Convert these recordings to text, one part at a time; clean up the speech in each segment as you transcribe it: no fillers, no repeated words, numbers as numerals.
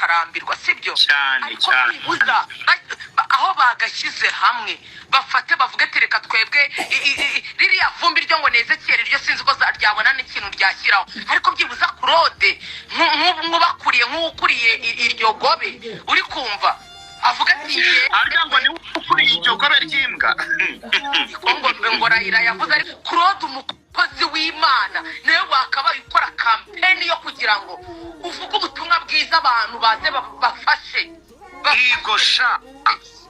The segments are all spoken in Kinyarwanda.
bakarambirwa sibyo cyane uza aho bagashyize hamwe bafate bavuge tereka twebwe ririya vumbi ryo ngo Ezekiel ryo sinzi ko zaryabona n'ikintu ryashyiraho ariko byibuza Claude nk'ubakuriye nk'ukuriye iryo gobe uri kumva avuga ati arya ngo ni ukuriye iryo gobe ry'imbwa ngo Raila yavuze ari Claude umukozi w'Imana nawe wakabaye ukora campaign yo kugira ngo uvuge ubutumwa bwiza abantu baze bafashe igosha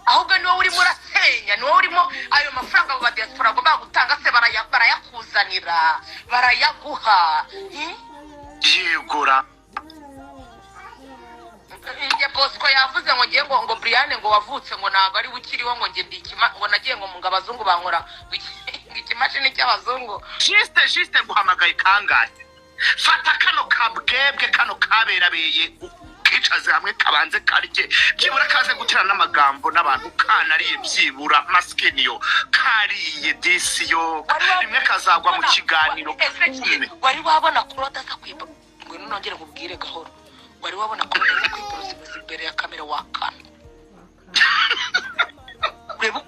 ahubwo niwo urimo urasenya niwo urimo ayo mafaranga abo diaspora agomba gutanga se barayakuzanira barayaguha yegura Nge Bosco yavuze ngo ngiye ngo Brian ngo wavutse ngo ntago ari ukiriho ngo nge ndikima ngo nagiye ngo mu ngabazungu bankora ikimashini cy'abazungu juste guhamagaye kangaye fata kano kabwebwe kano kaberabeye kicaze hamwe kabanze karye byibura kaze guterana n'amagambo n'abantu kanariye byibura maskeniyo kariye disiyo rimwe kazagwa mu kiganiro wari wabona Claude aza kwiba ngo nongere nkubwire gahoro wari wabona Claude aza kwiba imbere ya kamera wakana ureba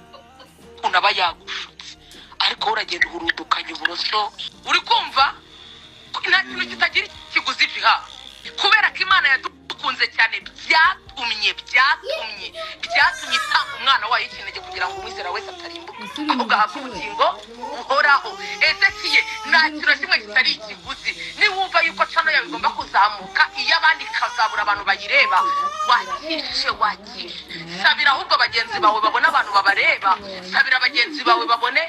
ukuntu aba yagushutse ariko uragenda uhurudukanye uburoso uri kumva nta kintu kitagira ikiguzi jiha kubera ko Imana yadukunze cyane byatumye itanga umwana wayo ikinege kugira ngo umwizera wese atarimbuka ahubwo ahabwe ubugingo buhoraho Ezekiel nta kintu kimwe kitari ikiguzi niwumva yuko cano yawe igomba kuzamuka iyo abandi kazabura abantu bayireba wakishe sabira ahubwo bagenzi bawe babone abantu babareba sabira bagenzi bawe babone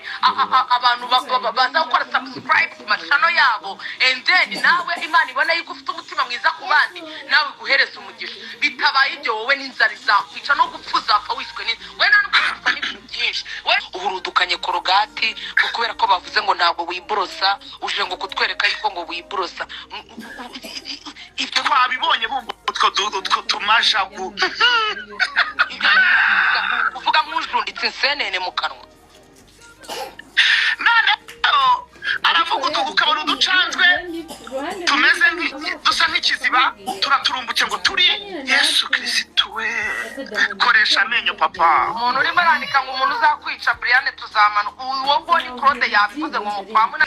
abantu baza gukora subscribe ku machano yabo and then nawe Imana ibona yuko ufite umutima mwiza ku bandi nawe guhereza umugisha bitabaye ibyo wowe n'inzara izakwica no gupfuza apfa wishwe we nta n'ukuza n'ibintu byinshi we uhurudukanye korogati kubera ko bavuze ngo ntabwo wiborosa uje ngo kutwereka yuko ngo wiborosa ibyo twabibonye bumva utwo tumashagu uvuga nk'ujunditse insenene mu kanwa none aravuga ukabona uducanzwe tumeze dusa nk'ikiziba turaturumbutse ngo turi Yesu Kristo we koresha amenyo papa umuntu urimo arandika ngo umuntu uzakwica Brian tuzamanuka uwo ni Claude yabivuze ngo mukwamuna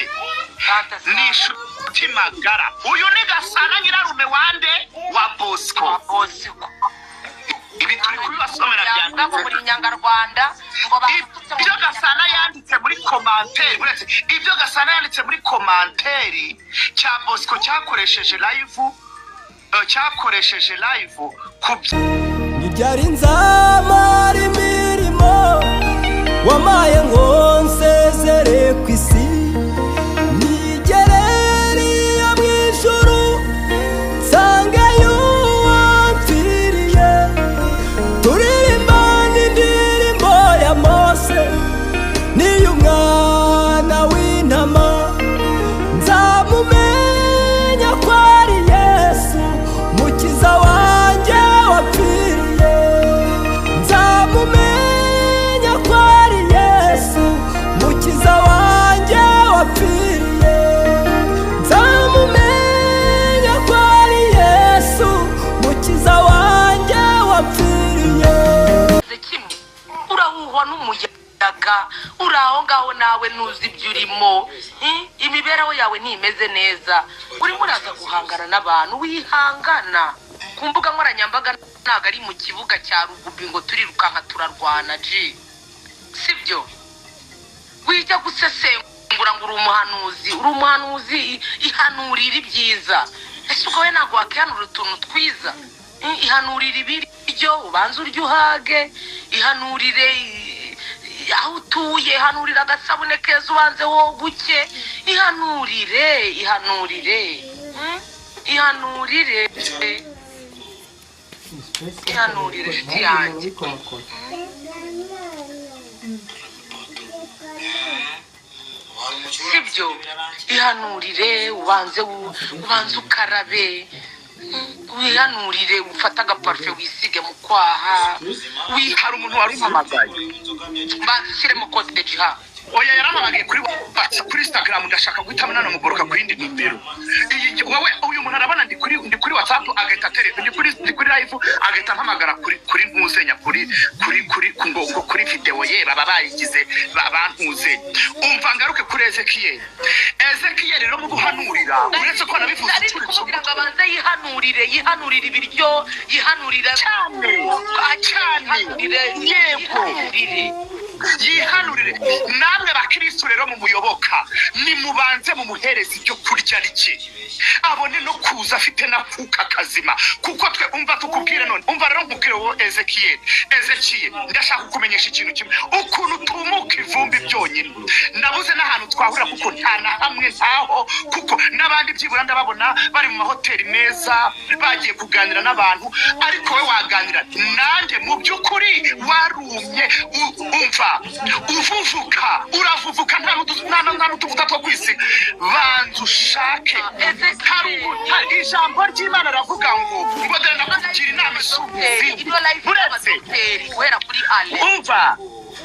ni inshuti magara uyu ni Gasana nyirarume wande wa Bosco ibi turi kubibasomera byanga ngo muri Nyangarwanda ngo ibyo Gasana yanditse muri commentaire uretse ibyo Gasana yanditse muri commentaire cya Bosco cyakoresheje live nibyari nzamara imirimo wamaye ngo nsezere ku isi nigereriye mu ijuru nsangeyo wampfiriye turirimba n'indirimbo ya Mose n'iy'umwana w'intama nzamumenya ko ari Yesu mukiza wanjye wapfiriye nzamumenya ko ari Yesu mukiza wanjye wapfiriye nzamumenya ko ari Yesu mukiza wanjye wapfiriye kimwe urahuhwa n'umuyaga uraho ngaho nawe nuzi ibyo urimo imibereho yawe ntimeze neza urimo uraza guhangana n'abantu wihangana ku mbuga nkoranyambaga ntabwo ari mu kibuga cya rugubi ngo turirukanka turarwana sibyo wijya gusesengura ngo uri umuhanuzi ihanurira ibyiza ese ubwo we ntabwo wakihanura utuntu twiza ihanurira ibiryo ubanza urya uhage ihanurire aho utuye ihanurira agasabune keza ubanze wo guke ihanurire inshuti yanjye sibyo ihanurire ubanze ukarabe wihanurire ufata agaparufe wisige mu kwaha hari umuntu wari umpamagaye bashyiremo kode jiha oya yaramamagaye kuri WhatsApp kuri Instagram ndashaka guhitamo nano mugoroka ku yindi nimero wowe uyu muntu arabona ndi kuri WhatsApp agahita tereka ndi kuri live agahita mpamagara kuri ntuzenya kuri video ye baba bayigize bantuze umva ngaruke kuri Ezekiel rero mu guhanurira uretse ko nabivuze kugira ngo abanze yihanurire ibiryo yihanurira cyane yihanurire namwe bakristo rero mu muyoboka nimubanze mu muhereza ibyo kurya rike abone no kuza afite na kuka kazima kuko twe umva tukubwire none umva rero nkubwire wo Ezekiel ndashaka kumenyesha ikintu kimwe ukuntu tumuka ivumbi byonyine nabuze n'ahantu twahurira kuko nta na hamwe ntaho kuko n'abandi byibura ndababona bari mu mahoteli meza bagiye kuganira n'abantu ariko we waganira nande mu by'ukuri warumye umva uvuvuka uravuvuka nta n'utuvuta two kwisi banza ushake hari ijambo ry'Imana ravuga ngo dore ndakugira inama isubizi uretse umva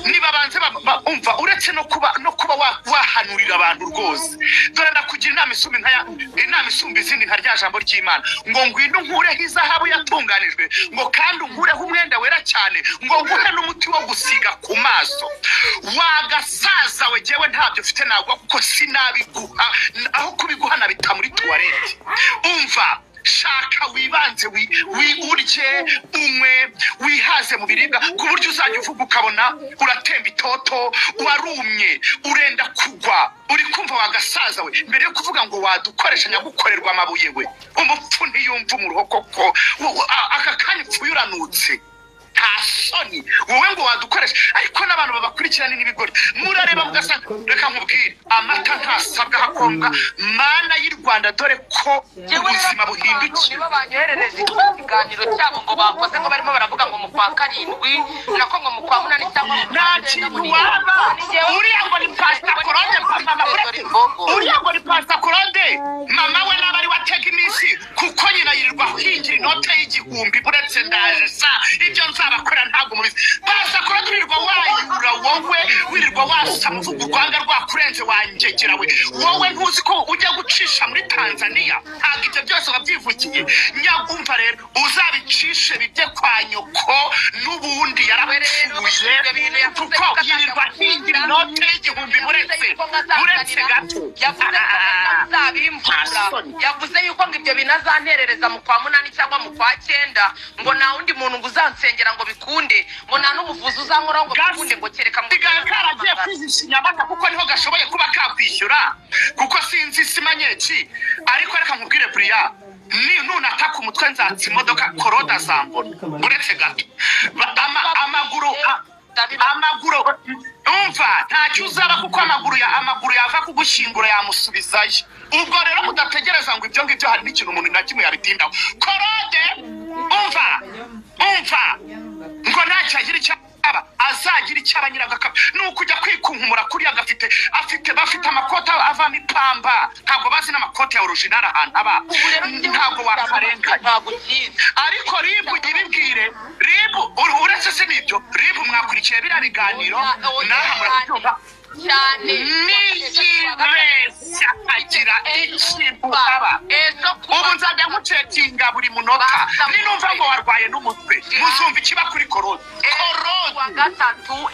nibabanze umva uretse no kuba wahanurira abantu rwose dore ndakugira inama isumba izindi nka rya jambo ry'Imana ngo ngwino nkureho izahabu yatunganijwe ngo kandi unkureho umwenda wera cyane ngo nguhe n'umuti wo gusiga ku maso wagasaza we jewe ntabyo mfite nagwa kuko sinabiguha aho kubiguha nabita muri toilette umva shaka wibanze urye umwe wihaze mu biribwa ku buryo uzajya uvuga ukabona uratemba itoto warumye urenda kugwa uri kumva wagasaza we mbere yo kuvuga ngo wadukoresha nyagukorerwa amabuye we umupfu ntiyumva umuruho koko aka kanya upfuye uranutse nta soni wowe ngo wadukoresha ariko n'abantu babakurikirana n'ibigori murareba mugasanga reka nkubwire amata ntasabwa hakombwa mana y'u Rwanda dore ko ubuzima buhindukiye nibo banyoherereje ikiganiro cyabo ngo bakoze ngo barimo baravuga ngo mu kwa 7 nako ngo mu kwa 8 cyangwa nta kintu waba uriya ngo ni Pastor Claude uriya ngo ni Pastor Claude mama we n'abari watega iminsi kuko nyina yirirwa hingira inote y'igihumbi buretse ndaje sa ibyo nzabakora ntabwo mubizi Pastor Claude wirirwa wayura wowe wirirwa wasa muvuga urwanga rwakurenze wanjegera we wowe ntuzi ko ujya gucisha muri Tanzania ntabwo ibyo byose wabyivugiye nyagumva rero uzabicishe bijye kwa nyoko n'ubundi yarapfuye kuko yirirwa hingira inote y'igihumbi buretse gato yavuze yuko ngo ibyo binazanterereza mu kwa 8 cyangwa mu kwa 9 ngo nta wundi muntu ngo uzansengera ngo bikunde ngo nta n'umuvuzi uzankora ngo bikunde ngo kereka ngo karagiye kwihisha inyamata kuko niho gashoboye kuba kakwishyura kuko sinzi simanyeki ariko reka nkubwire Bria nunataka umutwe nzatsi imodoka Koroda zambona buretse gato amaguru umva ntacyo uzaba kuko amaguru yava kugushyingura yamusubizayo ubwo rero mudategereza ngo ibyo ngibyo hari n'ikintu umuntu na kimwe yabitindaho Korode umva ngo ntacyagira icyo azagira icyo abanyiragakaba nuko ujya kwikunkumura kuriya bafite amakoti avamo ipamba ntabwo bazi n'amakoti ya original ahantu aba ntabwo wakarenganya ariko ribu ibibwire ribu uretse se n'ibyo ribu mwakurikiye biriya biganiro naha murabyumva cyane niyibeshya akagira ikintu aba ubu nzajya nkucekinga buri munota ninumva ngo warwaye n'umutwe muzumva ikiba kuri Korode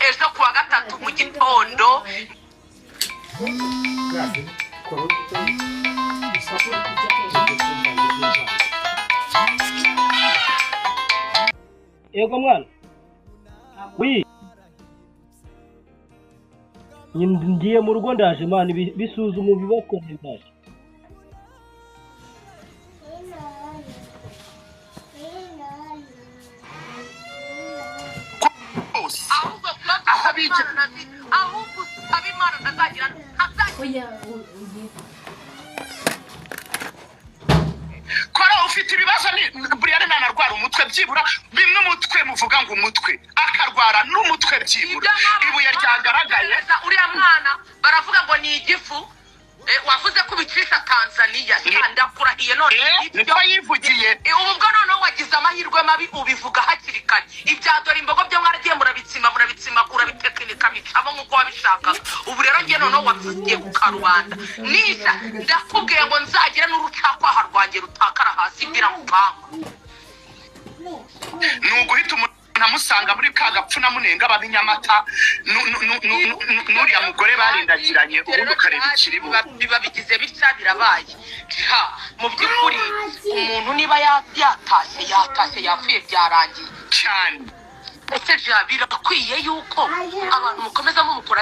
ejo kuwa gatatu mu gitondo Yego mwana wi ngiye mu rugo ndaje mwana bisuzuma bibakone ndaje ahubwo abimana ndazagira kora ufite ibibazo ni Brian nanarwara umutwe byibura bimwe umutwe muvuga ngo umutwe akarwara n'umutwe byibura ibuye ryagaragaye uriya mwana baravuga ngo ni igifu wavuze ko bicisha Tanzania ndakurahiye none niko yivugiye ubwo noneho wagize amahirwe mabi ubivuga hakiri kare ibya dore imbogo byo mwaragiye murabitsima urabitekinika bica bicamo nk'uko wabishakaga. Ubu rero njye noneho wavugiye ku karubanda niza ndakubwiye ngo nzagira n'urucakwaha rwanjye rutakara hasi mbira mu pangu. Nuguhita namusanga muri ka gapfuna munenga babinyamata n'uriya mugore barindagiranye ubundi ukareba ikiribu biba bigize bitya birabaye. Mu by'ukuri umuntu niba yatashye yapfuye byarangiye cyane. ese birakwiye yuko abantu mukomeza mumukora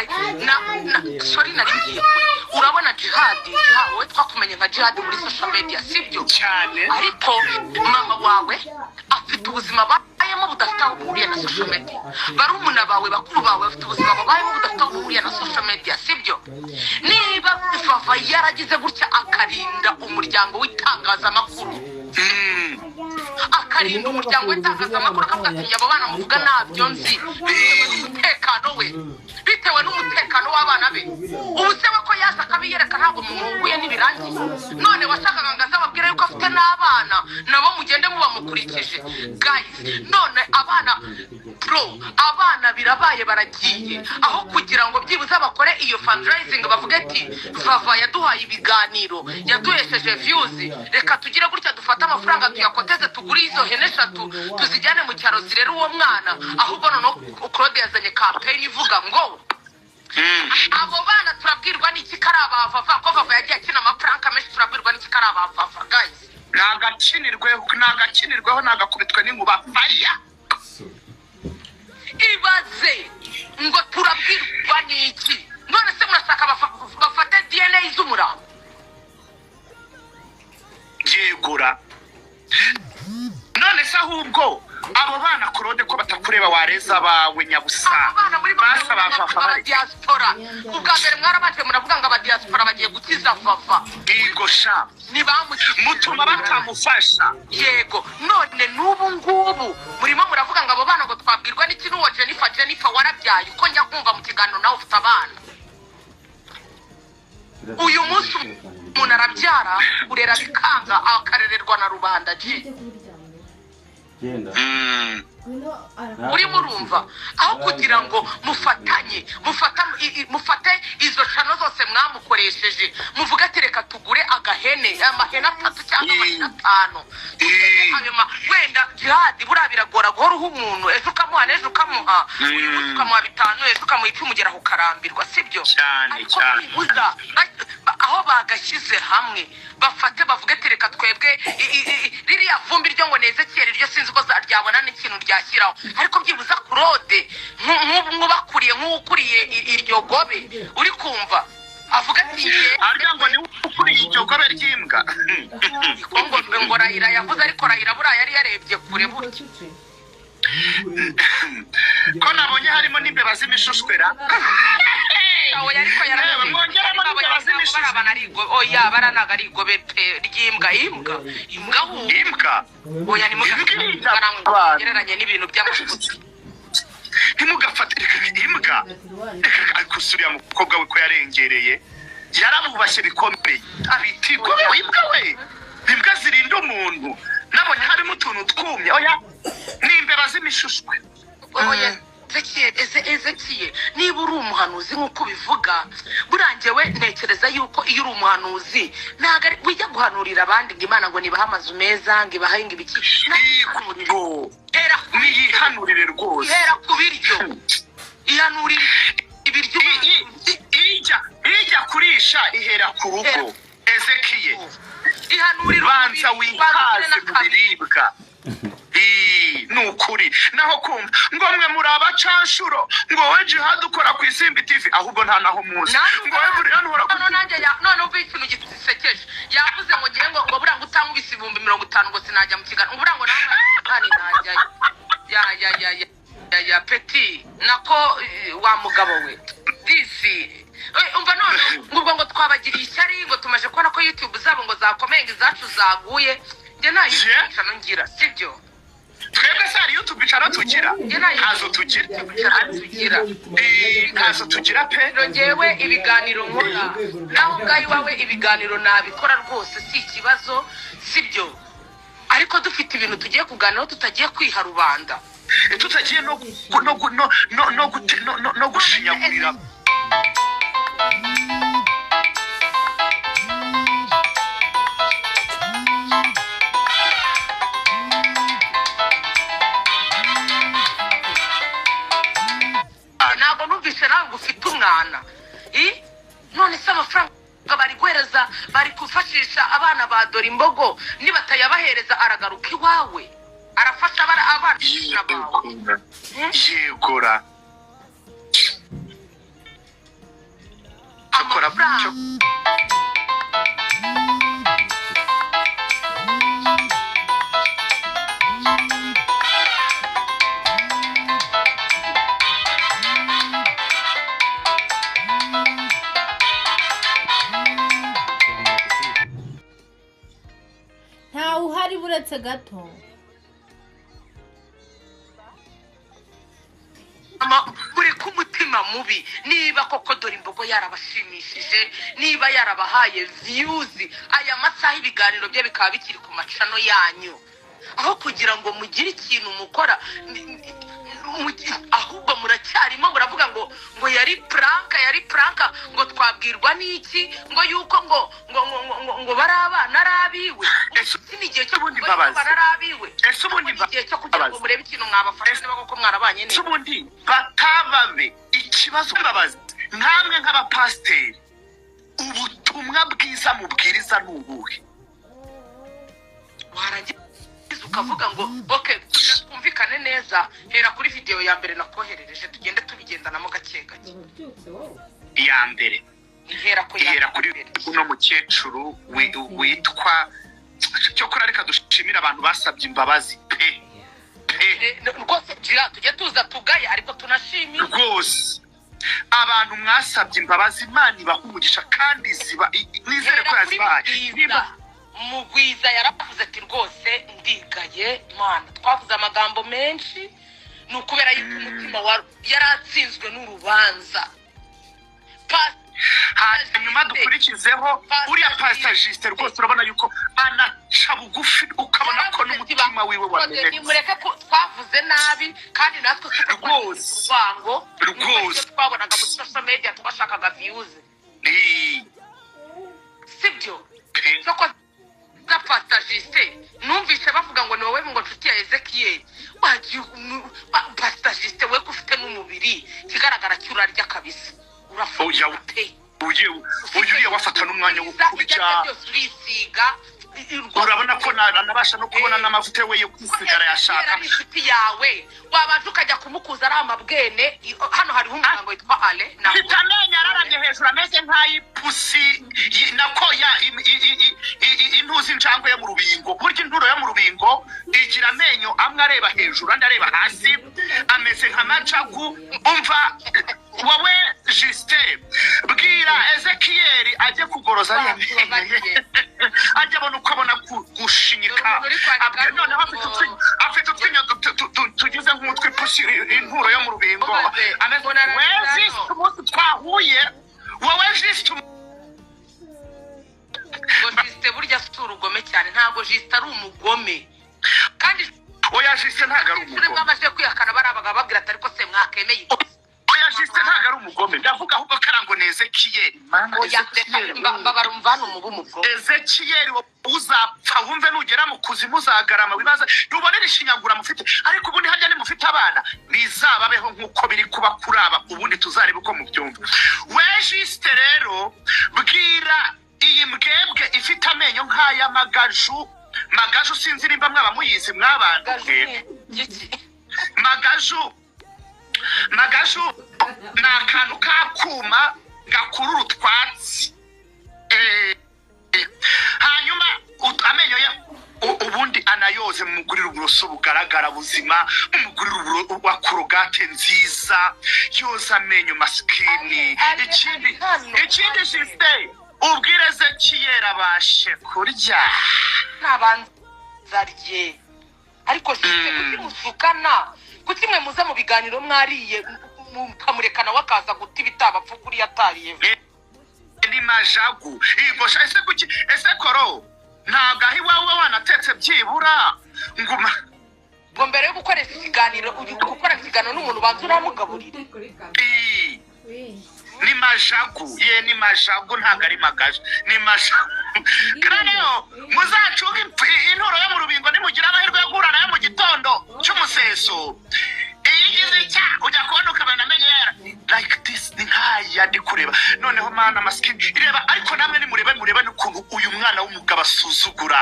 sorry naringiye urabona Jihad wowe twakumenye nka Jihad muri social media sibyo cyane, ariko mama wawe afite ubuzima bayemo budafite aho buhuriye na social media, barumuna bawe bakuru bawe bafite ubuzima babayemo budafite aho buhuriye na social media sibyo. Niba Vava yaragize gutya akarinda umuryango w'itangazamakuru akarinda umuryango w'itangazamakuru akavuga ati abo bana muvuga ntabyo nzi bitewe n'umutekano w'abana be, ubu se we ko yaza akabiyereka ntabwo mumuguye n'ibirangiye. None washakaga ngo azababwire yuko afite n'abana nabo mugende mubamukurikije guys. None abana birabaye baragiye, aho kugira ngo byibuze bakore iyo fundraising bavuge ati Vava yaduhaye ibiganiro yaduhesheje views, reka tugire gutya dufate amafaranga tuyakoteze tugure izo hene 3 tuzijyane mu cyaro zirera uwo mwana. Ahubwo noneho Claude yazanye campaign ivuga ngo abo bana turabwirwa n'iki karaba Vava ko Vava yagiye akina amaprank menshi, turabwirwa n'iki karaba Vava guys. nagakinirweho nagakubitwe n'inkuba faya. Ibaze ngo turabwirwa n'iki? None se murashaka bafate DNA z'umurambo? Yegura none se ahubwo abo bana Claude ko batakureba wareza bawe nyabusa basaba Vava diaspora. Ubwa mbere mwarabanje muravuga ngo aba diaspora bagiye gukiza Vava, igosha mutuma batamufasha. Yego, none n'ubu ngubu murimo muravuga ngo abo bana ngo twabwirwa n'iki n'uwo Jennifer warabyaye uko njya kumva mu kiganiro nawe ufite abana. Uyu munsi umuntu arabyara urera bikanga akarererwa na rubanda urimo urumva, aho kugira ngo mufate izo chano zose mwamukoresheje muvuga ati reka tugure agahene amahene 3 cyangwa 5 hanyuma wenda Jihad buriya biragora guhora umuntu ejo ukamuha n'ejo ukamuha ukamuha 5 ejo ukamuha 10 ugera ku karambirwa sibyo cyane. Aho bagashyize hamwe bafate bavuga ati reka twebwe ririya vumbi ryo ngo Ezekiel ryo sinzi ko zaryabona n'ikintu ryashyiraho, ariko byibuza Claude nk'ubakuriye nk'ukuriye iryo gobe uri kumva avuga ati arya ngo ni ukuriye iryo gobe ry'imbwa ngo Raila yavuze, ariko Raila buriya yari yarebye kure buryo ko nabonye harimo n'imbeba z'imishushwera. Oya baranaga ari igobe ry'imbwa oya nimugereranye n'ibintu by'amafuti ntimugafate imbwa ariko suriya mukobwa we ko yarengereye yaramubashye bikomeye abita igobe imbwa we. Imbwa zirinda umuntu nabonye harimo utuntu twumye oya n'imbeba z'imishushwe. Oya Ezekiel niba uri umuhanuzi nk'uko bivuga burangewe ntekereza yuko iyo uri umuhanuzi ntago wijya guhanurira abandi ngo Imana ngo nibaha amazu meza ngo ibahe ngo ibiki niyihanurire rwose ihera ku biryo ihanurira ibiryo ijya kurisha ihera ku rugo. Ezekiel ihanurira banza wihaze ku biribwa nukuri naho kumva ngo mwe muri abacanshuro ngo we Jihad ukora ku Isimbi TV ahubwo nta naho muzi ngo we buri hano hora nanjye none ubu ikintu gisekeje yavuze ngo ngiye ngo buranga utanga ibihumbi 50 ngo sinajya mu kiganiro buranga nani najya ya Petit nako wa mugabo we disi umva none ngo twabagiriye ishyari ngo tumaje kubona ko YouTube zabo ngo zakomeye izacu zaguye nge nayishaka ngira sibyo twebwe se ari YouTube bicara tugira ntazo tugira pe. Ngewe ibiganiro nkora naho ngayi wawe ibiganiro nabikora rwose si ikibazo sibyo, ariko dufite ibintu tugiye kuganiraho tutagiye kwiha rubanda. tutagiye no gushinyagurira ntabwo numvise nawe ngo ufite umwana none se amafaranga bari guhereza bari gufashisha abana ba dore imbogo nibatayabahereza aragaruka iwawe arafasha abana bawe yegora amafaranga ntawe uhari buretse gato buri k'umutima mubi niba koko dore imbogo yarabashimishije niba yarabahaye viyuzi aya masaha ibiganiro bye bikaba bikiri ku macano yanyu aho kugira ngo mugire ikintu mukora ahubwo muracyarimo muravuga ngo yari pranka ngo twabwirwa n'iki ngo yuko ngo bari abana ari abiwe ni igihe cyo ubundi mbabazi ese ubundi igihe cyo kugira ngo murebe ikintu mwabafasha niba koko mwarabanye neza ubundi batababe ikibazo mbabazi nkamwe nk'abapasiteri ubutumwa bwiza mubwiriza ni ubuhe warangiza ukavuga ngo okay twumvikane neza hera kuri video ya mbere nakoherereje tugende tubigendanamo gake gake iya mbere ihera kuri uno mukecuru witwa cyo kuri reka dushimira abantu basabye imbabazi rwose tujye tuza tugaye ariko tunashimira rwose abantu mwasabye imbabazi Imana ibaha umugisha kandi ziba nizere ko yazibaye Mugwiza yaravuze ati rwose ndigaye Mana twavuze amagambo menshi ni ukubera yuko umutima yaratsinzwe n'urubanza hanyuma dukurikizeho uriya pasitagiste rwose urabona yuko anaca bugufi ukabona ko n'umutima wiwe wamenetse nimureke ko twavuze nabi kandi natwe rwose twabonaga muri social media twashakaga views sibyo na pasitagiste numvise bavuga ngo ni wowe ngo nshuti ya Ezekiyeli pasitagiste we ufite n'umubiri kigaragara cy'urarya kabisa urafuja uriya wafata n'umwanya wo kurya urabona ko nabasha no kubona n'amavuta we yo kwisigara yashaka inshuti yawe wabanza ukajya kumukuza ari amabwene hano hariho umuganga witwa Ale vitamine araramye hejuru ameze nk'ayipusi nako intuzi injangwe yo mu rubingo burya inturo yo mu rubingo igira amenyo amwe areba hejuru andi areba hasi ameze nka macagu umva wowe Justin bwira Ezekiyeli ajye kugoroza ariya ajya abona uko abona gushinyika noneho afite utwinyo tugize nk'utw'ipusi inturo yo mu rubingo we umunsi twahuye wowe Justin burya afite urugome cyane ntabwo Justin ari umugome kandi oya Justin ntabwo ari umugome bamaze kwihakana barabaga babwira ati ariko se mwakemeye oya Justin ntabwo ari umugome ndavuga ahubwo karango ni Ezekiyeli babarumvana umubumugo Ezekiyeli uzapfa wumve nugera mu kuzimu uzagarama wibaza ntubonere ishinyagura mufite ariko ubundi harya ni mufite abana bizababeho nk'uko biri kuba kuri aba ubundi tuzareba uko mubyumva we Justin rero bwira iyi mbwebwe ifite amenyo nk'aya magaju sinzi nimba mwaba muyizi mwabandwe magaju ni akantu k'akuma gakurura utwatsi hanyuma amenyo ya ubundi anayoze mumugurira uburoso bugaragara buzima mumugurira wa korogate nziza yoza amenyo maskini ikindi Justin ubwire Ezekiyeli abashe kurya nabanzarye ariko Justin kumusukana kuki mwe muza mu biganiro mwariye mukamurekana wakaza guta ibitabapfu kuri yatariye ni majagu igo shase kuki ese koro ntabwo aho iwawe wanatetse byibura nguma ngo mbere yo gukora ikiganiro uri gukora ikiganiro n'umuntu banza uramugaburira ni majagu ni majagu ntabwo ari magaje ni majagu kraneo muzacunga inturo yo mu rubingo nimugira amahirwe yo guhura nayo mu gitondo cy'umuseso iyigize cya ujya kubona ukabona amenye yera like this ni nkaya ndi kureba noneho mana maskini ireba ariko namwe nimurebe n'ukuntu uyu mwana w'umugabo asuzugura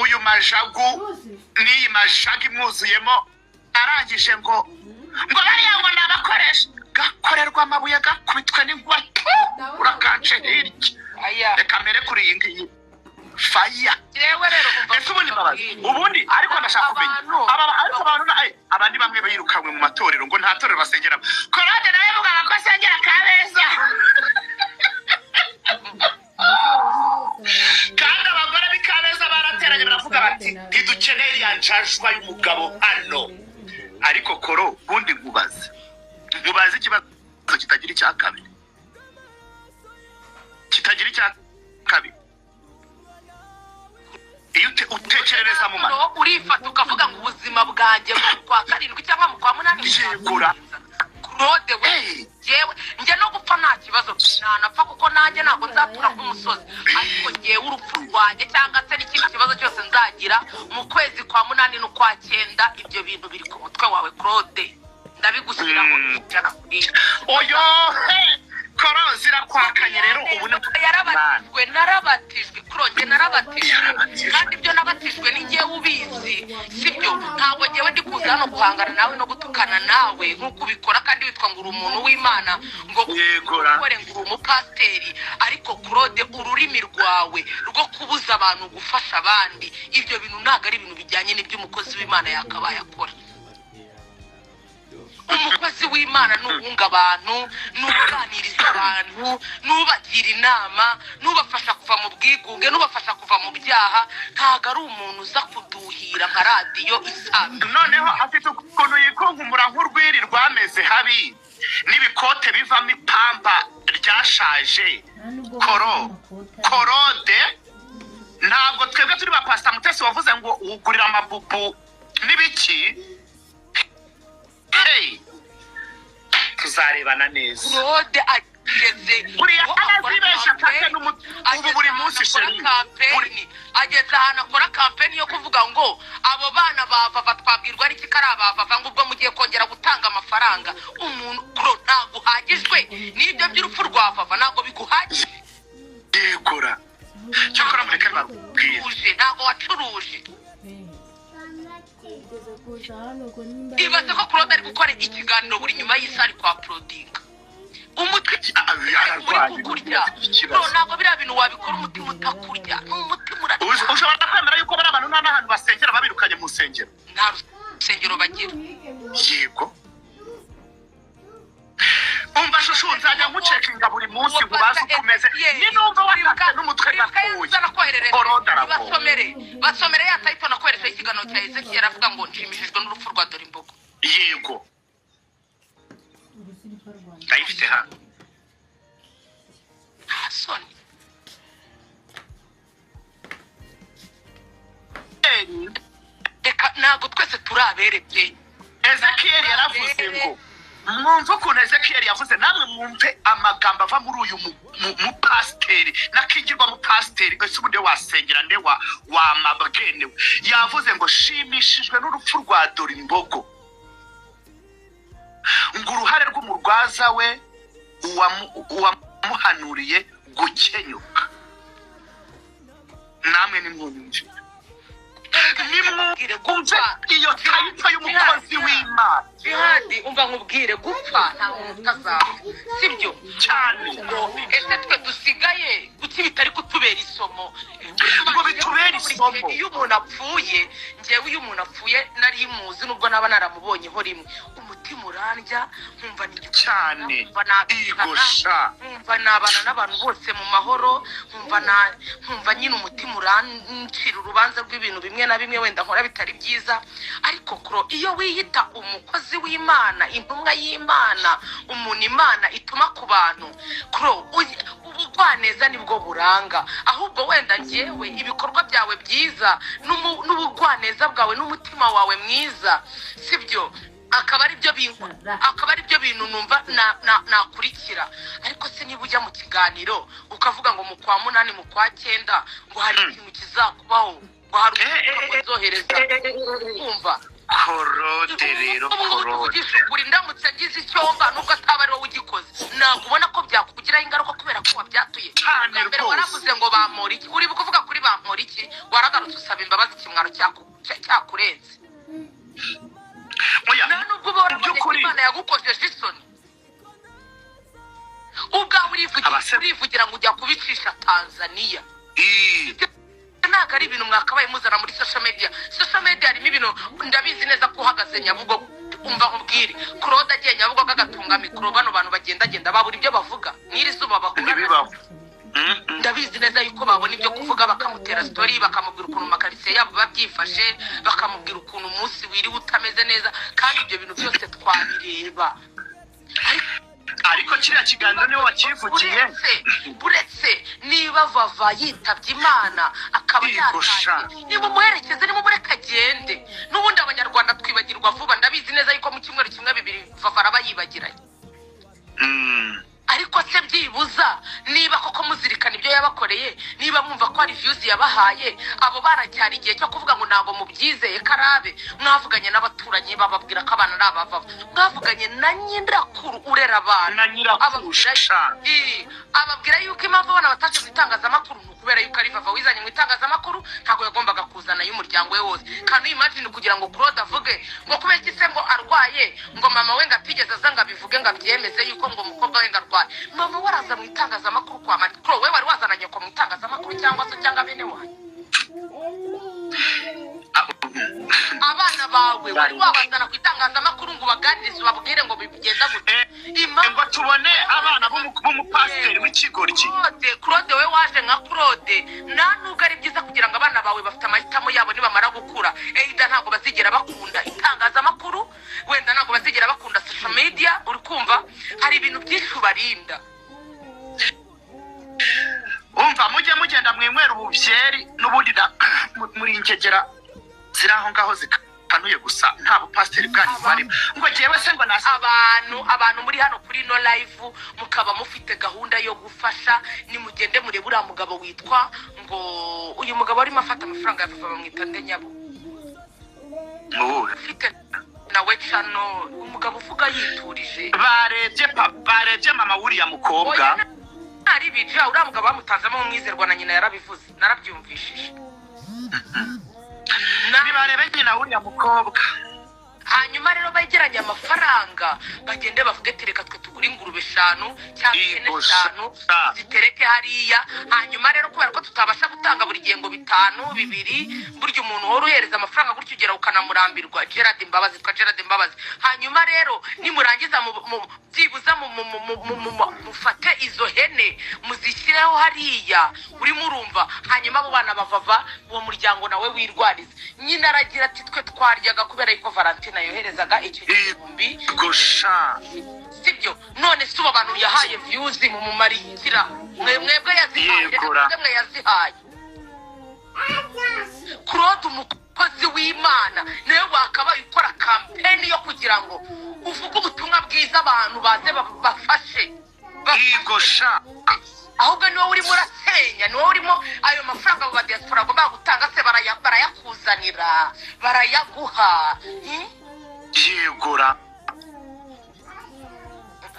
uyu majagu ni majagu imwuzuyemo arangije ngo bariya ngo nabakoresha gakorerwa amabuye gakubitwe n'ingwate urakace hirya reka mbere kuri iyi ngiyi faya yewe rero ese ubundi ariko ndashaka kumenya ariko abantu abandi bamwe birukanwe mu matorero ngo nta torero basengeramo korode nawe vuga ko asengera Kabeza kandi abagore b'Ikabeza barateranye baravuga bati ntidukeneye iriya njajwa y'umugabo hano ariko koro ubundi nkubaze ikibazo kitagira icya kabiri iyo utekerereza mu mano urifata ukavuga ngo ubuzima bwanjye kwa karindwi cyangwa mu kwa munani yegura Claude we jewe nje no gupfa nta kibazo nanapfa kuko nanjye ntabwo nzatura nk'umusozi ariko ngewe urupfu rwanjye cyangwa se n'ikindi kibazo cyose nzagira mu kwezi kwa munani no kwa 9 ibyo bintu biri ku mutwe wawe Claude ndabigushyira ngo cyaka kuri oyo koro zirakwakanye rero ubu narabatijwe kuronge narabatijwe kandi ibyo nabatijwe ni ngewe ubizi sibyo ntabwo ngewe ndi kuza hano guhangana nawe no gutukana nawe nk'uko ubikora kandi witwa ngo uri umuntu w'Imana ngo ukore ngo uri umupasiteri ariko Claude ururimi rwawe rwo kubuza abantu gufasha abandi ibyo bintu ntabwo ari ibintu bijyanye n'iby'umukozi w'Imana yakabaye akora umukozi w'Imana n'ubunga abantu n'uganiriza abantu n'ubagira inama n'ubafasha kuva mu bwigunge n'ubafasha kuva mu byaha ntago ari umuntu uza kuduhira nka radio isanzwe noneho afite ukuntu yikonkumura nk'urwiri rwameze habi n'ibikote bivamo ipamba ryashaje korode ntabwo twebwe turi ba Pastor Mutesi wavuze ngo ugurira amabubu n'ibiki tuzarebana neza Claude ageze uriya azibesha kake ubu buri munsi ageze ahantu akora kampeni yo kuvuga ngo abo bana bava twabwirwa ari kikari abava ngo ubwo mugiye kongera gutanga amafaranga umuntu ntabwo uhagijwe n'ibyo by'urupfu rwavava ntabwo biguhagije yegura cyakora mureke babwire ntabwo wacuruje ibaze ko Claude ari gukora ikiganiro buri nyuma y'isari kwa Prodinga umutima uri kukurya ntabwo biriya bintu wabikora umutima utakurya n'umutima ushobora kwemera yuko bari abantu nta n'ahantu basengera babirukanye mu nsengero nta rusengero bagira yego umva shushu nzajya nkucekinga buri munsi nkubaze ukomeze ninumva wakata n'umutwe gatoye basomere ya title nakweretse ikiganiro cya Ezekiel avuga ngo nshimishijwe n'urupfu rwa Dorimbogo yego ndayifite hano Soni reka ntabwo twese turaberebye Ezekiel yaravuze ngo mwumve ukuntu Ezekiel yavuze namwe mwumve amagambo ava muri uyu mupasiteri nakigirwa mupasiteri ese ubundi wasengera nde wa mabwenewe yavuze ngo shimishijwe n'urupfu rwa Dorimbogo ngo uruhare rw'umurwaza we uwamuhanuriye gukenyuka namwe nimwumve iyo tayita y'umukozi w'Imana jihadi umva nkubwire gupfa nta muntu utazapfa sibyo cyane ese twe dusigaye kuki bitari kutubera isomo ngo bitubera isomo iyo umuntu apfuye ngewe iyo umuntu apfuye nari muzi nubwo naba naramubonyeho rimwe umutima urandya nkumva ni cyane igosha nkumva nabana n'abantu bose mu mahoro nkumva nyine umutima urancira urubanza rw'ibintu bimwe na bimwe wenda nkora bitari byiza ariko kuro iyo wiyita umukozi w'Imana intumwa y'Imana umuntu Imana ituma ku bantu kuro ubugwaneza nibwo buranga, ahubwo wenda njyewe ibikorwa byawe byiza n'ubugwaneza bwawe n'umutima wawe mwiza sibyo akaba ari byo bintu numva nakurikira. Ariko se niba ujya mu kiganiro ukavuga ngo mu kwa munani mu kwa cyenda ngo hari ikintu kizakubaho ngo hari umuntu uzohereza kumva Korode rero korode uri ndamutse agize icyomba nubwo ataba ari wowe ugikoze ntabwo ubona ko byakugiraho ingaruka kubera ko wabyatuye. Mbere waravuze ngo bamora iki, uri kuvuga kuri bamora iki, waragarutse usaba imbabazi ikimwaro cyakurenze. Oya nubwo ubona Imana yagukojeje isoni ubwawe urivugira ngo ujya kubicisha Tanzania. Ntabwo ari ibintu mwakabaye muzana muri social media. Social media harimo ibintu ndabizi neza ko uhagaze Nyabugogo umva nkubwire Claude agiye Nyabugogo agatunga mikoro bano bantu bagendagenda babura ibyo bavuga n'iri zuba bahura ndabizi neza yuko babona ibyo kuvuga bakamutera story bakamubwira ukuntu makaritsiye yabo babyifashe bakamubwira ukuntu umunsi wiriwe utameze neza kandi ibyo bintu byose twabireba. Ariko kiriya kiganiro niwe wakivugiye buretse niba Vava yitabye Imana akaba yataye niba umuherekeze niba umureka agende. N'ubundi abanyarwanda twibagirwa vuba, ndabizi neza yuko mu cyumweru kimwe bibiri Vava araba yibagiranye. Ariko se byibuza niba koko muzirikana ibyo yabakoreye, niba mwumva ko hari views yabahaye, abo baracyari igihe cyo kuvuga ngo ntabwo mubyizeye karabe. Mwavuganye n'abaturanyi bababwira ko abana ari abava, mwavuganye na nyirakuru urera abana ababwira yuko impamvu abana bataje mu itangazamakuru kubera yuko ari Vava wizanye mu itangazamakuru ntabwo yagombaga kuzana y'umuryango we wose. Kandi imagine kugira ngo Claude avuge ngo kubera iki se ngo arwaye ngo mama we ngatigeze aza ngo abivuge ngo abyemeze yuko ngo umukobwa we ngarwaye. Mama waraza mu itangazamakuru kwa Macro, we wari wazananye ko mu itangazamakuru cyangwa bene wanyu abana bawe wari wabazana ku itangazamakuru ngo baganirize babwire ngo bigenda gute ngo tubone abana b'umupasiteri w'ikigoryi. Claude we waje nka Claude nubwo ari byiza kugira ngo abana bawe bafite amahitamo yabo nibamara gukura Eida ntabwo bazigera bakunda itangazamakuru, wenda ntabwo bazigera bakunda social media. Uri kumva hari ibintu byinshi ubarinda. Umva mujye mugenda mwinywera ububyeri n'ubundi muri ingegera ziri aho ngaho zikanuye gusa nta bupasiteri bwanyu barimo ngo jewe se ngo nasi abantu muri hano kuri no live mukaba mufite gahunda yo gufasha nimugende murebe uriya mugabo witwa ngo uyu mugabo arimo afata amafaranga ya Vava bamwita Ndenyabo ufite nawe cano umugabo uvuga yiturije barebye mama wuriya mukobwa ari bija uriya mugabo bamutanzemo umwizerwa na nyina yarabivuze narabyumvishije nibarebe nyina wuriya mukobwa. Hanyuma rero begeranye amafaranga bagende bavuge tereka twe tugura ingurube 5 cyangwa 5 zitereke hariya. Hanyuma rero kubera ko tutabasha gutanga buri gihe ngo 5 2 buryo umuntu woro uhereza amafaranga gutyo ugera ukanamurambirwa Gerard Mbabazi. Hanyuma rero nimurangiza byibuza mufate izo hene muzishyireho hariya urimo urumva. Hanyuma abo bana bavava uwo muryango nawe wirwariza. Nyina aragira ati twe twaryaga kubera yuko Valentina yoherezaga icyo gihumbi gusha sibyo. None se ubu abantu yahaye views mu mumarikira mwebwe yazihaye Claude umukozi w'Imana nawe wakabaye ukora campaign yo kugira ngo uvuge ubutumwa bwiza abantu baze bafashe igosha. ahubwo niwe urimo urasenya, niwe urimo ayo mafaranga abo diaspora agomba gutanga se barayakuzanira barayaguha yegura.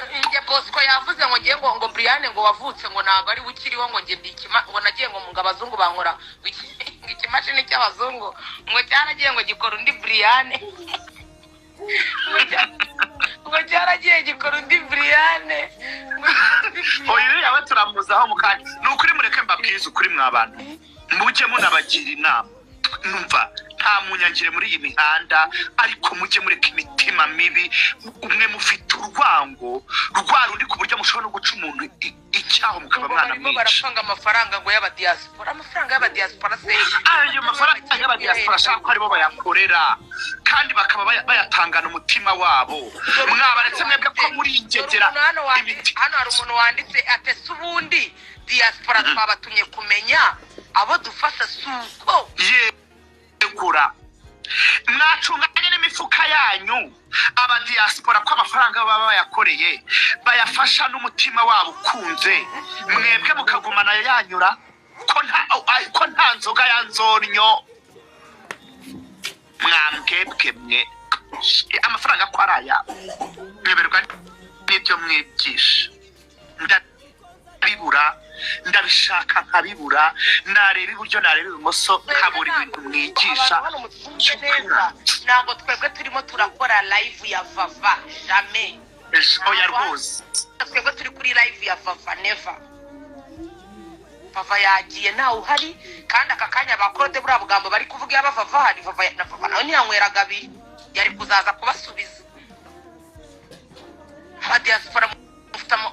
Nge Bosco yavuze ngo ngiye ngo Brian ngo wavutse ngo ntago ari ukiriho ngo nge ndikima ngo nagiye ngo mu ngabazungu bankora ikimashini cy'abazungu ngo cyaragiye ngo gikora undi Brian ngo cyaragiye gikora undi Brian oyo yawe turamuzaho mukanya. Nukuri mureke mbabwize ukuri mwabantu mujye munabagira inama. Numva nta munyangire muri iyi mihanda ariko mujye mureka imitima mibi. Umwe mufite urwango rwarundi ku buryo mushobora no guca umuntu icyaho mukaba mwana mwica. Barapanga amafaranga ngo y'aba diaspora. Amafaranga y'aba diaspora se ayo mafaranga y'aba diaspora shaka aribo bayakorera kandi bakaba bayatangana umutima wabo. Mwabaretse mwebwe ko muri ingegera hano hari umuntu wanditse ate subundi diaspora twabatumye kumenya abo dufasha suko yegura mwacunganye n'imifuka yanyu aba diaspora ko amafaranga baba bayakoreye bayafasha n'umutima wabo ukunze mwebwe mukagumana yanyura ko nta nzoga yanzonyo mwambwebwe mwe amafaranga ko araya mweberwa n'ibyo mwigisha ndabibura ndabishaka nkabibura nareba iburyo nareba ibumoso nkabura ibintu mwigisha ntabwo twebwe turimo turakora live ya Vava jamais oya rwose twebwe turi kuri live ya Vava never Vava yagiye nawe uhari kandi aka kanya bakorode buriya bugambo bari kuvuga yaba Vava hari Vava nawe ntiyanyweraga abiri yari kuzaza kubasubiza abadiaspora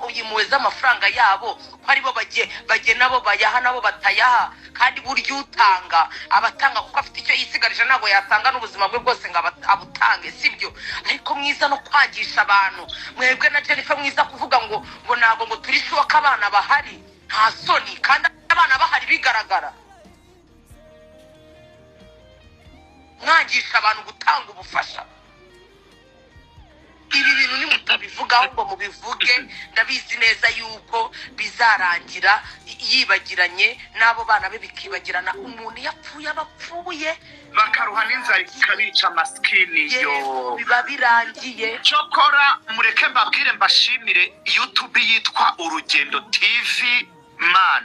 uyimuweza amafaranga yabo ko aribo bagiye nabo bayaha nabo batayaha kandi buryo utanga abatanga kuko afite icyo yisigarije ntabwo yatanga n'ubuzima bwe bwose ngo abutange sibyo ariko mwiza no kwangisha abantu mwebwe na Jennifer mwiza kuvuga ngo ntabwo ngo turi shuwa ko abana bahari nta soni kandi abana bahari bigaragara mwangisha abantu gutanga ubufasha ibi bintu nimutabivuga ahubwo mubivuge ndabizi neza yuko bizarangira yibagiranye n'abo bana be bikibagirana umuntu yapfuye abapfuye bakaruha n'inzara ikabica maskini yo biba birangiye cyokora mureke mbabwire mbashimire YouTube yitwa Urugendo TV man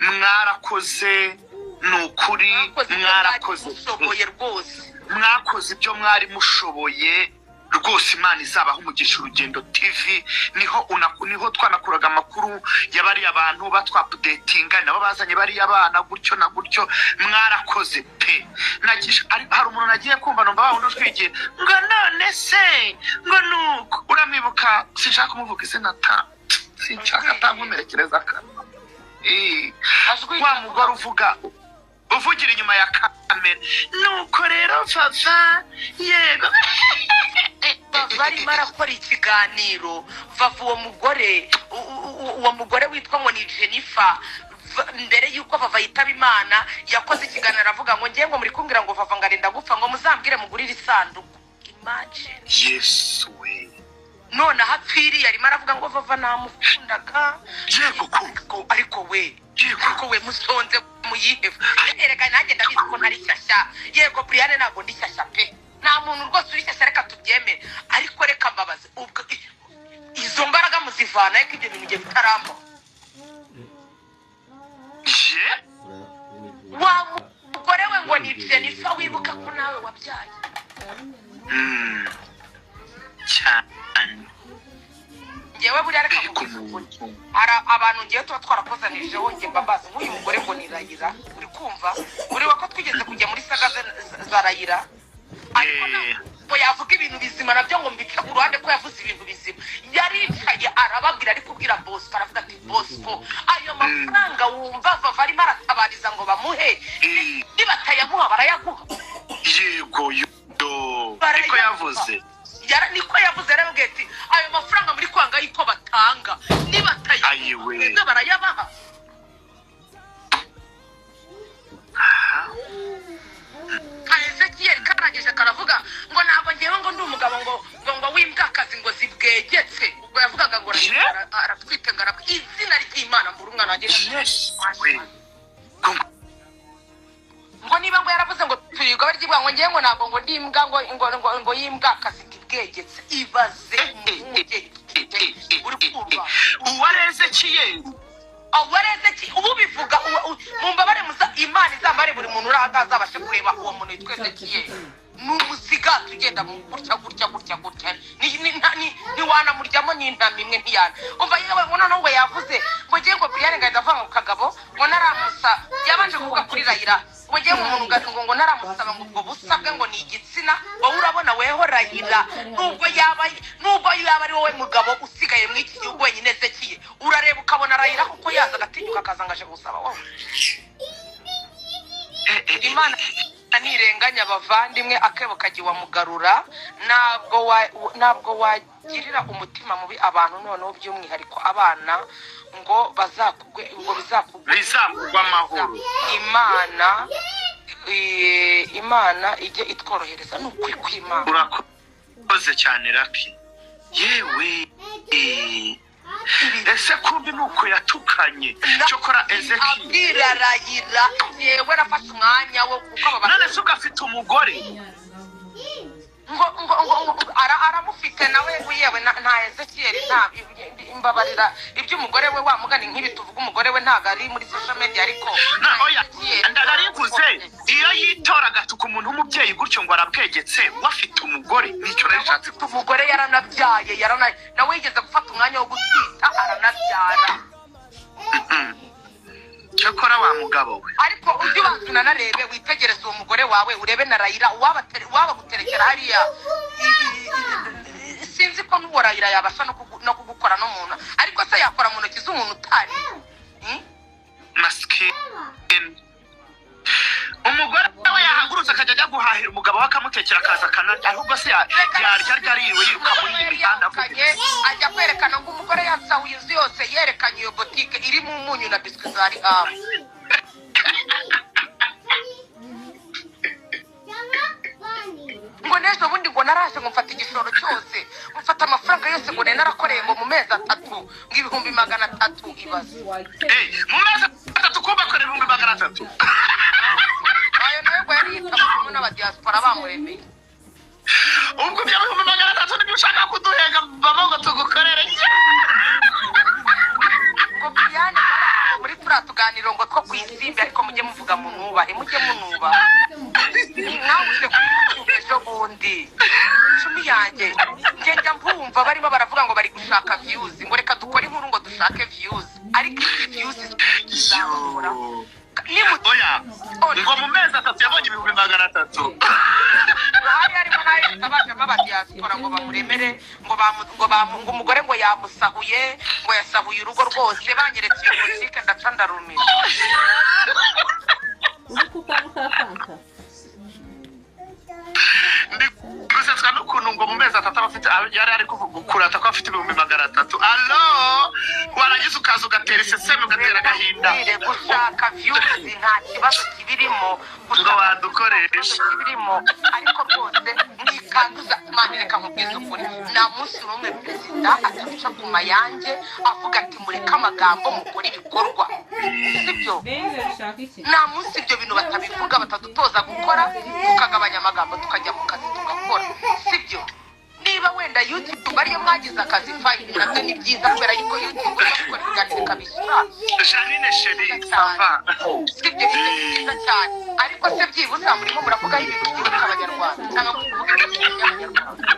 mwarakoze nukuri mwarakoze mushoboye rwose mwakoze ibyo mwari mushoboye rwose Imana izabaho umugisha Urugendo TV niho twanakuraga amakuru y'abari abantu batwapudetinga nabo bazanye bari abana gutyo na gutyo mwarakoze pe nagisha hari umuntu nagiye kumva numva baho ndutwigiye ngo none se ngo nuko uramwibuka sinshaka kumuvuga izina sinshaka tankomerekereza akana wa mugore uvugira inyuma ya kamera nuko rero Vava yego barimo arakora ikiganiro Vava uwo mugore witwa ngo ni Jennifer mbere yuko Vava yitaba Imana yakoze ikiganiro avuga ngo ngiye ngo muri kumbwira ngo Vava ngarinda gupfa ngo muzambwire mugurire isanduku imagine Yesu we none hapfiriye arimo aravuga ngo Vava namukundaga ariko we musonze muyihevu ereka nanjye ndabizi ko ntari shyashya yego Brian ntabwo ndi shyashya pe nta muntu rwose uri shyashya reka tubyemere ariko reka mbabaze ubwo izo mbaraga muzivana ariko ibyo bintu bitaramba wa mugore we ngo ni Jennifer wibuka ko nawe wabyaye cyane ngewe buriya reka kubivuga abantu ngewe tuba twarakozanije wongeye mbabazi nk'uyu mugore ngo ni Rayira uri kumva uri wako twigeze kujya muri saga za Rayira ariko ntabwo yavuga ibintu bizima nabyo ngo mbice ku ruhande ko yavuze ibintu bizima yaricaye arababwira ari kubwira boss aravuga ati boss ko ayo mafaranga wumva Vava arimo aratabariza ngo bamuhe nibatayamuha barayaguha yego niko yavuze niko yavuze rero ati ayo mafaranga muri kwanga yiko batanga nibatayamuha barayabaha Ezekiel karageze karavuga ngo ntabwo ngewe ngo ndi umugabo ngo w'imbwakazi ngo zibwegetse ubwo yavugaga ngo aratwite ngo izina ry'Imana mbura umwana wanjye ngo niba ngo yaravuze ngo turiga baryibwa ngo ngewe ngo ntabwo ngo ndi imbwa ngo y'imbwakazi bwegetse ibaze uri kumva uwareze kiye ubu bivuga mumbabare Imana izambare buri muntu urahagaze abashe kureba uwo muntu twese kiye n'umusiga tugenda mu gutya ntiwanamuryamo n'intama imwe ntiyana umva yewe ngo noneho ngo yavuze ngo ngiye ngo Brian ngahita avanga mu kagabo ngo naramusa yabanje kuvuga kuri Rayira ngo ngiye mu muntu ngo naramusaba ngo ubwo busabwe ngo ni igitsina wowe urabona weho Rayira nubwo yaba ari wowe mugabo usigaye mu iki gihugu wenyine Ezekiel urareba ukabona Rayira kuko yaza agatinyuka akazangaje gusaba wowe Imana nirenganya abavandimwe akebo kagiye wamugarura ntabwo wagirira umutima mubi abantu noneho by'umwihariko abana ngo bizakugwa amahoro. Imana ijye itworohereza ni ukuri kw'Imana. Urakoze cyane Lucky. Yewe ese kumbi nuko yatukanye cyokora Ezekiel abirarayira yewe nafashe umwanya wo kuko aba none se ugafite umugore ngo aramufite nawe yewe nta Ezekiel nta imbabarira iby'umugore we wa mugani nk'ibi tuvuga umugore we ntago ari muri social media ariko oya ndarivuze iyo yitora agatuka umuntu w'umubyeyi gutyo ngo arabwegetse wafite umugore nicyo narishatse umugore yaranabyaye nawe yigeze gufata umwanya wo gutwita aranabyara cyokora wa mugabo we ariko ujye ubazuna narebe witegereze uwo mugore wawe urebe na Rayira waba guterekera hariya sinzi ko n'uwo Rayira yabasha no kugukora n'umuntu ariko se yakora mu ntoki z'umuntu utari maskini umugore we yahagurutse akajya ajya guhahira umugabo we akamutekera akaza akanarya ahubwo se yarya ryariwe yiruka muri iyi mihanda ajya kwerekana ngo umugore yasahuye inzu yose yerekanye iyo botike irimo umunyu na biswi zari hafi ngo n'ejo bundi ngo naraje ngo mfata igishoro cyose mfata amafaranga yose ngo narakoreye ngo mu mezi 3 ngo 300 ibaze mu mezi 3 kumba kore 300 ayo nayo ngo yari yitabamo n'abadiaspora bamuremeye ubwo bya 300 nibyo ushaka kuduhenga baba ngo tugukorere ngo Brian muri tuganiro ngo two kwisimbi ariko mujye muvuga mu nubahe mujye munuba nawe uje ejo bundi cumi yanjye ngenda mbumva barimo baravuga ngo bari gushaka views ngo reka dukore inkuru ngo dushake views ariko views zizakora oya ngo mu mezi 3 yabonye 300 hari harimo nayo tabajemo abadiaspora ngo bamuremere ngo umugore ngo yamusahuye ngo yasahuye urugo rwose banyeretse iyo muzika ndaca ndarumira gusa n'ukuntu ngo mu mezi 3 abafite yari ari kurata ko afite 300 allo waragize ukaza ugatera iseseme ugatera agahinda gushaka views nta kibazo kibirimo ngo wadukoresha kibirimo ariko rwose nikanduza manireka nkubwiza ukuri nta munsi n'umwe perezida atabica ku mayange avuga ati mureka amagambo mukora ibikorwa sibyo nta munsi ibyo bintu batabivuga batadutoza gukora tukagabanya amagambo tukajya mu kazi tugakora sibyo niba wenda YouTube ariyo mwagize akazi fine nabyo ni byiza kubera yuko YouTube ikora ibiganiro kabisura Janine Chérie sava sibyo byiza cyane ariko se byibuze murimo muravuga ibintu by'ubaka abanyarwanda cyangwa kuvuga abanyarwanda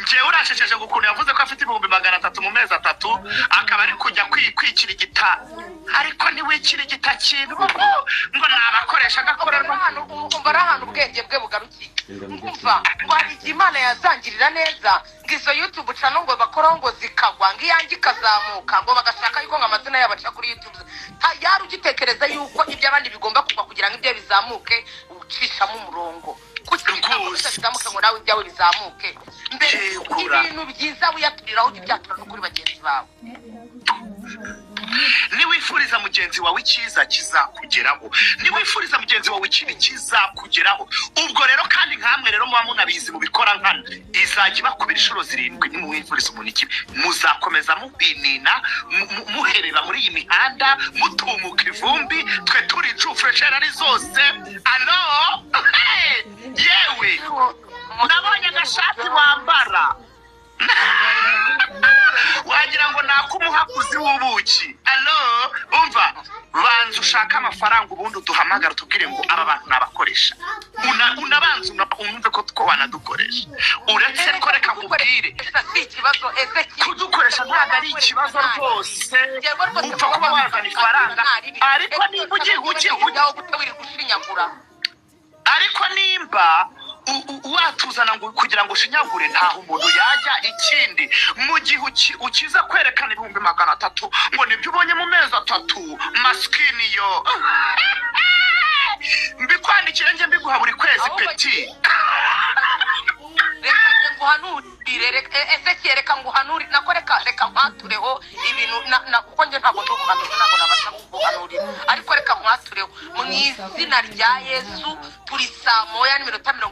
ngewe urashesheje gukuntu yavuze ko afite 300 mu mezi 3 akaba ari kujya kwikirigita ariko ni wikirigita kintu ngo nabakoresha gakorerwa hano umva ahantu ubwenge bwe bugarukiye umva wari Imana yazangirira neza ngizo YouTube channel ngo bakora ngo zikagwa ngiyangi kazamuka ngo bagashaka yuko ngamazina yabaca kuri YouTube yari ugitekereza yuko ibyo abandi bigomba kugwa kugira ngo ibyo bizamuke ucishamo umurongo bizamuke ngo nawe ibyawe bizamuke mbere ibintu byiza wiyaturiraho ibyatura kuri bagenzi bawe niwifuriza mugenzi wawe icyiza kizakugeraho niwifuriza mugenzi wawe ikintu kizakugeraho ubwo rero kandi nkamwe rero muba munabizi mubikora nkana izajya bakubira inshuro 7 nimuwifuriza umuntu ikibi muzakomeza mubinina muherera muri iyi mihanda mutumuka ivumbi twe turi jufreshera ari zose allo yewe nabonye agashati wambara wagira ngo nakumuhakuzi w'ubuki allo umva banza ushaka amafaranga ubundi uduhamagara tubwire ngo aba bantu nabakoresha unabanza unumve ko wanadukoresha uretse ko reka nkubwire ikibazo kudukoresha ntabwo ari ikibazo rwose upfa kuba wazana ifaranga ariko nimba ugiye gushinyagura ariko nimba watuzana ngo kugira ngo ushinyagure ntaho umuntu yajya ikindi mu gihe ukiza kwerekana 300 ngo nibyo ubonye mu mezi 3 maskini yo mbikwandikira nje mbiguha buri kwezi peti reka nguhanure Ezekiel reka nguhanuri nako reka nkwatureho ibintu kuko nje ntabwo nduguhanura ntabwo nabasha kuguhanurira ariko reka nkwatureho mu izina rya Yesu turi saa 1:57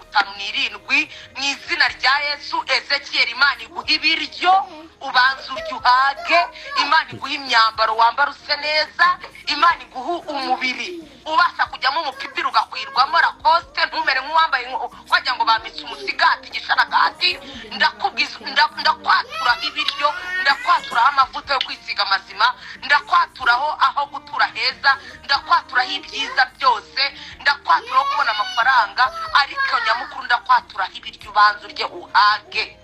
mu izina rya Yesu. Ezekiel Imana iguha ibiryo ubanza urya uhage, Imana iguha imyambaro wambara use neza, Imana iguha umubiri ubasha kujyamo umupipiri ugakwirwamo Lacoste ntumere nk'uwambaye wagira ngo bambitse umusigati gisharagati. Ndakwatura ibiryo, ndakwaturaho amavuta yo kwisiga amazima, ndakwaturaho aho gutura heza, ndakwaturaho ibyiza byose, ndakwaturaho kubona amafaranga, ariko nyamukuru ndakwaturaho ibiryo ubanza urye uhage.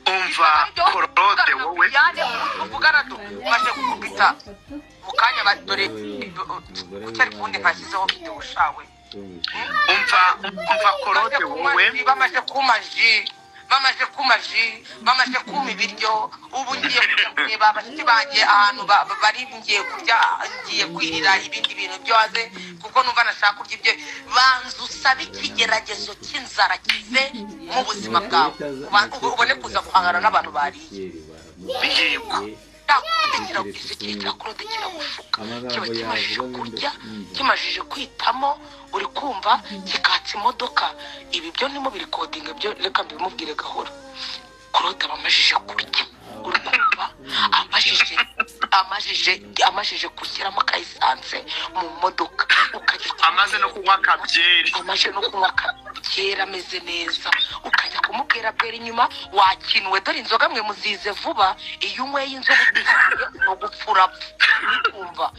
umva Claude wowe uvugana maze gukubita mukanya dore cyari kundi nkashyizeho video shawe. umva Claude wowe bamaze kumaji kuma ibiryo. Ubu ngiye kureba abashiki banjye ahantu bari ngiye kurya, ngiye kwirira ibindi bintu byoze kuko numva nashaka kurya ibyo. Banza usabe ikigeragezo cy'inzara kive mu buzima bwawe ubone kuza guhangana n'abantu bariye. Kurodekera gushuka kiba kimajije kurya, kimajije kwitamo, uri kumva kikatsa imodoka. Ibi byo ndimo biri kodinga byo, reka mbimubwire gahoro. Kurota bamajije kurya, uri kumva amajije kushyiramo kayisanse mu modoka, ukajya amaze no kunywa kabyeri, ameze neza, ukajya kumubwira bwera inyuma wakinwe. Dore inzoga mwe muzize vuba, iyo unyweye inzoga no gupfura kumva.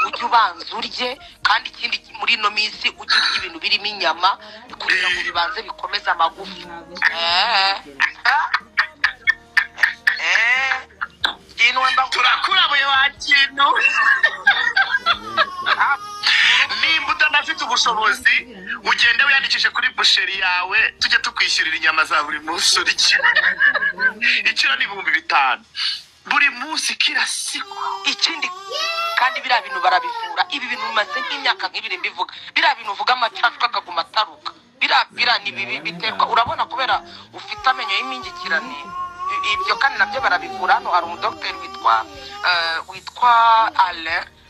Ujye ubanza urye, kandi ikindi muri ino minsi ujye urya ibintu birimo inyama kugira ngo bibanze bikomeze amagufa. turakurabuye wa kintu. Nimba utanafite ubushobozi ugende wiyandikishe kuri busheri yawe, tujye tukwishyurira inyama za buri munsi urya. Ikiro ni 5,000 buri munsi kila siku. Ikindi kandi biriya bintu barabivura. Ibi bintu bimaze nk'imyaka nk'ibiri mbivuga. Biriya bintu uvuga amacashwa akaguma ataruka, biriya ni bibi biterwa, urabona, kubera ufite amenyo y'imingikirane. Ibyo kandi nabyo barabivura. Hano hari umudokiteri witwa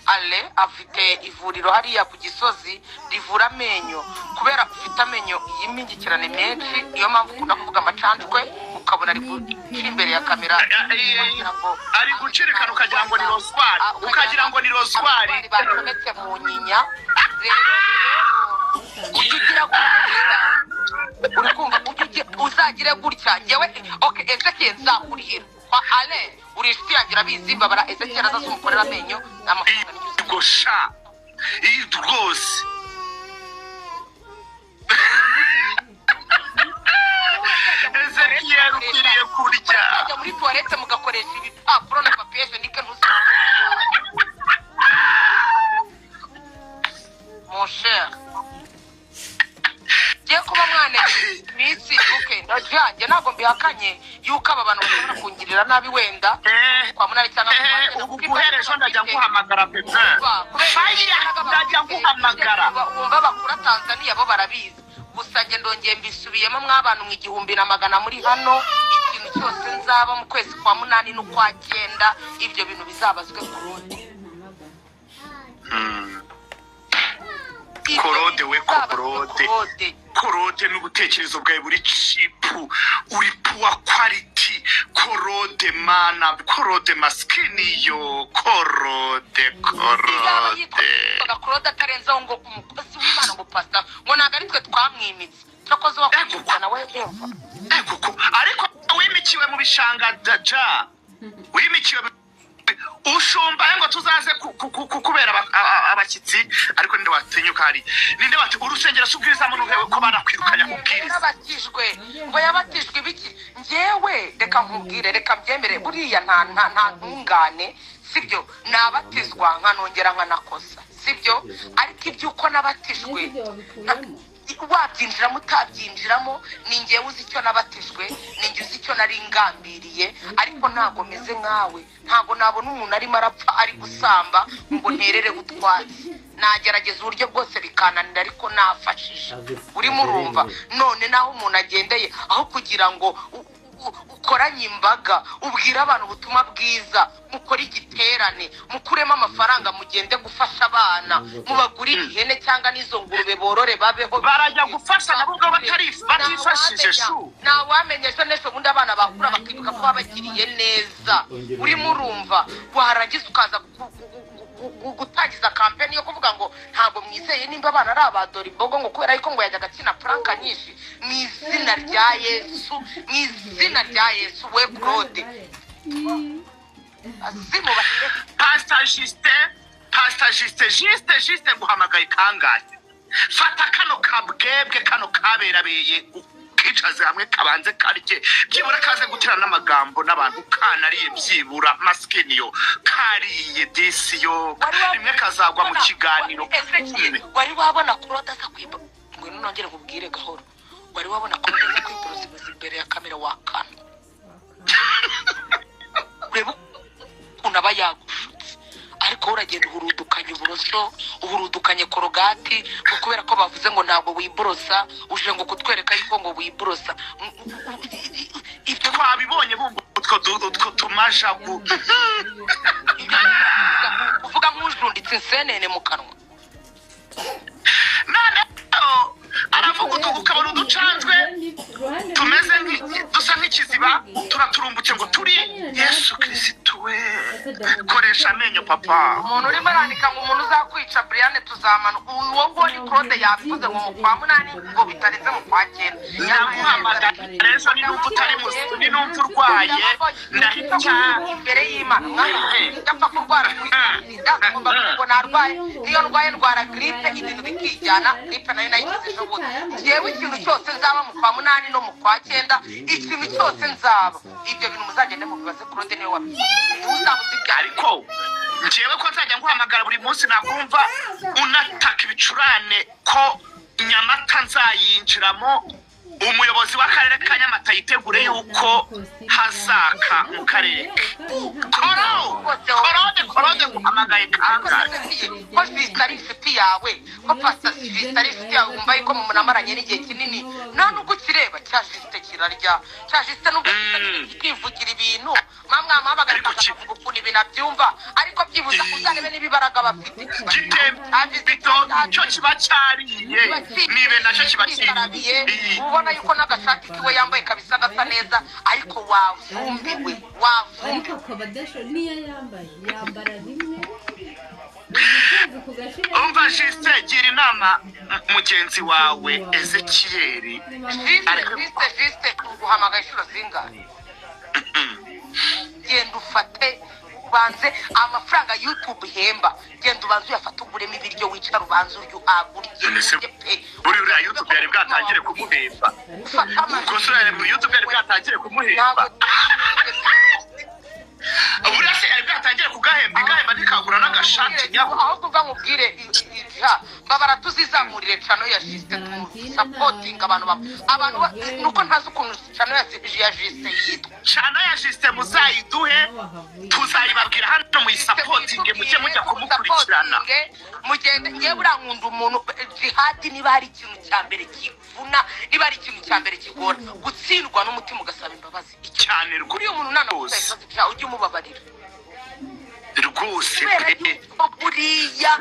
Ale afite ivuriro hariya ku Gisozi rivura amenyo, kubera ufite amenyo y'imingikirane menshi. Iyo mpamvu ukunda kuvuga amacandwe ukabona ari guca imbere ya kamera, ari gucirikana ukagira ngo ni rozwari, bakometse mu nyinya. Rero ugira uri kumva, uzagire gutya. Ngewe Ezekiel nzakurihira kwa Ale, uri inshuti yanjye urabizi. Babara Ezekiel azaza umukorera amenyo n'amafaranga n'inyuze gosha iyi rwose. Ezekiel ukwiriye kurya. Mujya muri toilette mugakoresha ibipapuro na papier hygienique ntuzabona. Mon cher, giye kuba mwana iminsi ndajya ntabwo mbihakanye yuko aba bantu bashobora kungirira nabi wenda kwa munani cyangwa guhereje ndajya nguhamagara pepe. Ndajya nguhamagara. Wumva bakura Tanzania bo barabizi. Gusa nge ndongeye mbisubiyemo mw'abantu mu 1,000 muri hano. Ikintu cyose nzaba mu kwezi kwa 8 n'ukwa 9 ibyo bintu bizabazwe Claude. Claude we Claude n'ubutekerezo bwawe buri chipu, uri poor quality. Claude mana, Claude maskini yo, Claude. Claude atarenzaho ngo umukozi w'Imana ngo pastor ngo nagaritwe twamwimitse. Cyakoze wakwitana we Eva. Ariko wimikiwe mu bishanga daja. Wimikiwe ushumba ngo tuzaze kubera abakitsi, ariko ninde watinyuka hari? Ninde wati urusengero subwirizamo nuhewe ko banakwirukanya kubwiriza? Yabatijwe ngo yabatijwe biki? Ngewe reka nkubwire, reka mbyemere, buriya nta ntungane, sibyo? Nabatizwa nkanongera nkanakosa, sibyo? Ariko ibyuko nabatijwe wabyinjiramo utabyinjiramo ni njyewe uzi icyo nabatijwe ni njye uzi icyo nari ngambiriye ariko ntabwo meze nkawe ntabwo nabona umuntu arimo arapfa ari gusamba ngo nterere utwatsi nagerageza uburyo bwose bikananira ariko nafashije urimo urumva none naho umuntu agendeye aho kugira ngo ukoranye imbaga ubwira abantu ubutumwa bwiza mukora igiterane mukuremo amafaranga mugende gufasha abana mubagurire ihene cyangwa n'izo ngurube borore babeho barajya gufasha nabo ubwo batifashije shu ntawamenye ejo n'ejo bundi abana bakura bakibuka ko babagiriye neza urimo urumva warangiza ukaza gutangiza kampeni yo kuvuga ngo ntabwo mwizeye nimba abana ari abadora imbogo ngo kubera yuko ngo yajyaga akina franka nyinshi mu izina rya yesu mu izina rya yesu we claude azimu bahire Pastor Juste guhamagaye kangahe fata kano kabwebwe kano kaberabeye kicaze hamwe kabanze karye byibura kaze gutira n'amagambo n'abantu kanariye byibura maskeniyo kariye disiyo rimwe kazagwa mu kiganiro wari wabona Claude aza kwiba ngo nongere kubwire gahoro wari wabona Claude aza kwiborosa imbere ya kamera wakana ureba unaba yagushutse ariko uragenda uhurudukanye uburoso uhurudukanye korogati kubera ko bavuze ngo ntabwo wiborosa uje ngo kutwereka yuko ngo wiborosa ibyo twabibonye bumva utwo tumashagu uvuga nk'ujunditse insenene mu kanwa none aravuga ukabona uducanjwe tumeze dusa nk'ikiziba turaturumbutse ngo turi Yesu Kristo we koresha amenyo papa umuntu urimo arandika ngo umuntu uzakwica Brian tuzamana uwo ngo ni Claude yavuze ngo mu kwa munani ngo bitarenze mu kwa 9 yaguhamagara rero ni numva utari musu ni numva urwaye ndahita imbere y'Imana mwana ndapfa kurwara ndagomba ngo narwaye niyo ndwaye ndwara grippe ibintu bikijyana grippe nayo nayigize ejo bundi yewe ikintu cyose nzaba mu kwa munani no mu kwa 9 ikintu cyose nzaba ibyo bintu muzagende mu bibaze Claude niwe wabizi uzabuze ariko njyewe ko nzajya nguhamagara buri munsi nakumva unataka ibicurane ko Nyamata nzayinjiramo umuyobozi w'akarere ka Nyamata yitegure yuko hazaka mu karere korode guhamagaye kangahe ko Vistari inshuti yawe ko Pastor Vistari inshuti yawe wumva yuko mu munamaranye n'igihe kinini nta nubwo ukireba cya Juste kirarya cya Juste nubwo kivugira ibintu mwamwamabagara akavuga ukuntu ibintu abyumva ariko byibuza uzarebe n'ibibaraga bafite cyo kiba cyariye nibe nacyo kiba cyariye ubona yuko n'agashati kiwe yambaye kabisa gasa neza ariko wavumbiwe niyo yambara rimwe umva Juste gira inama mugenzi wawe Ezekiel Juste guhamagaye inshuro zingahe genda ufate ubanze amafaranga YouTube ihemba genda ubanze uyafata uguremo ibiryo wicara ubanze uryo uhagurye buri uriya YouTube yari bwatangire kumuhemba gusa uriya YouTube yari bwatangire kumuhemba buriya se yari bwatangire kugahemba igahemba nikagura n'agashati nyabo aho kuva mubwire babara tuzizamurire chano ya Juste supporting abantu nuko ntazi ukuntu chano ya Juste yitwa chano ya Juste muzayiduhe tuzayibabwira hano mu supporting mujya kumukurikirana mugende ngiye burankunda umuntu jihad niba hari ikintu cya mbere kivuna niba hari ikintu cya mbere kigora gutsindwa n'umutima ugasaba imbabazi cyane kuri uyu muntu nana ujya umubabarira rwose buriya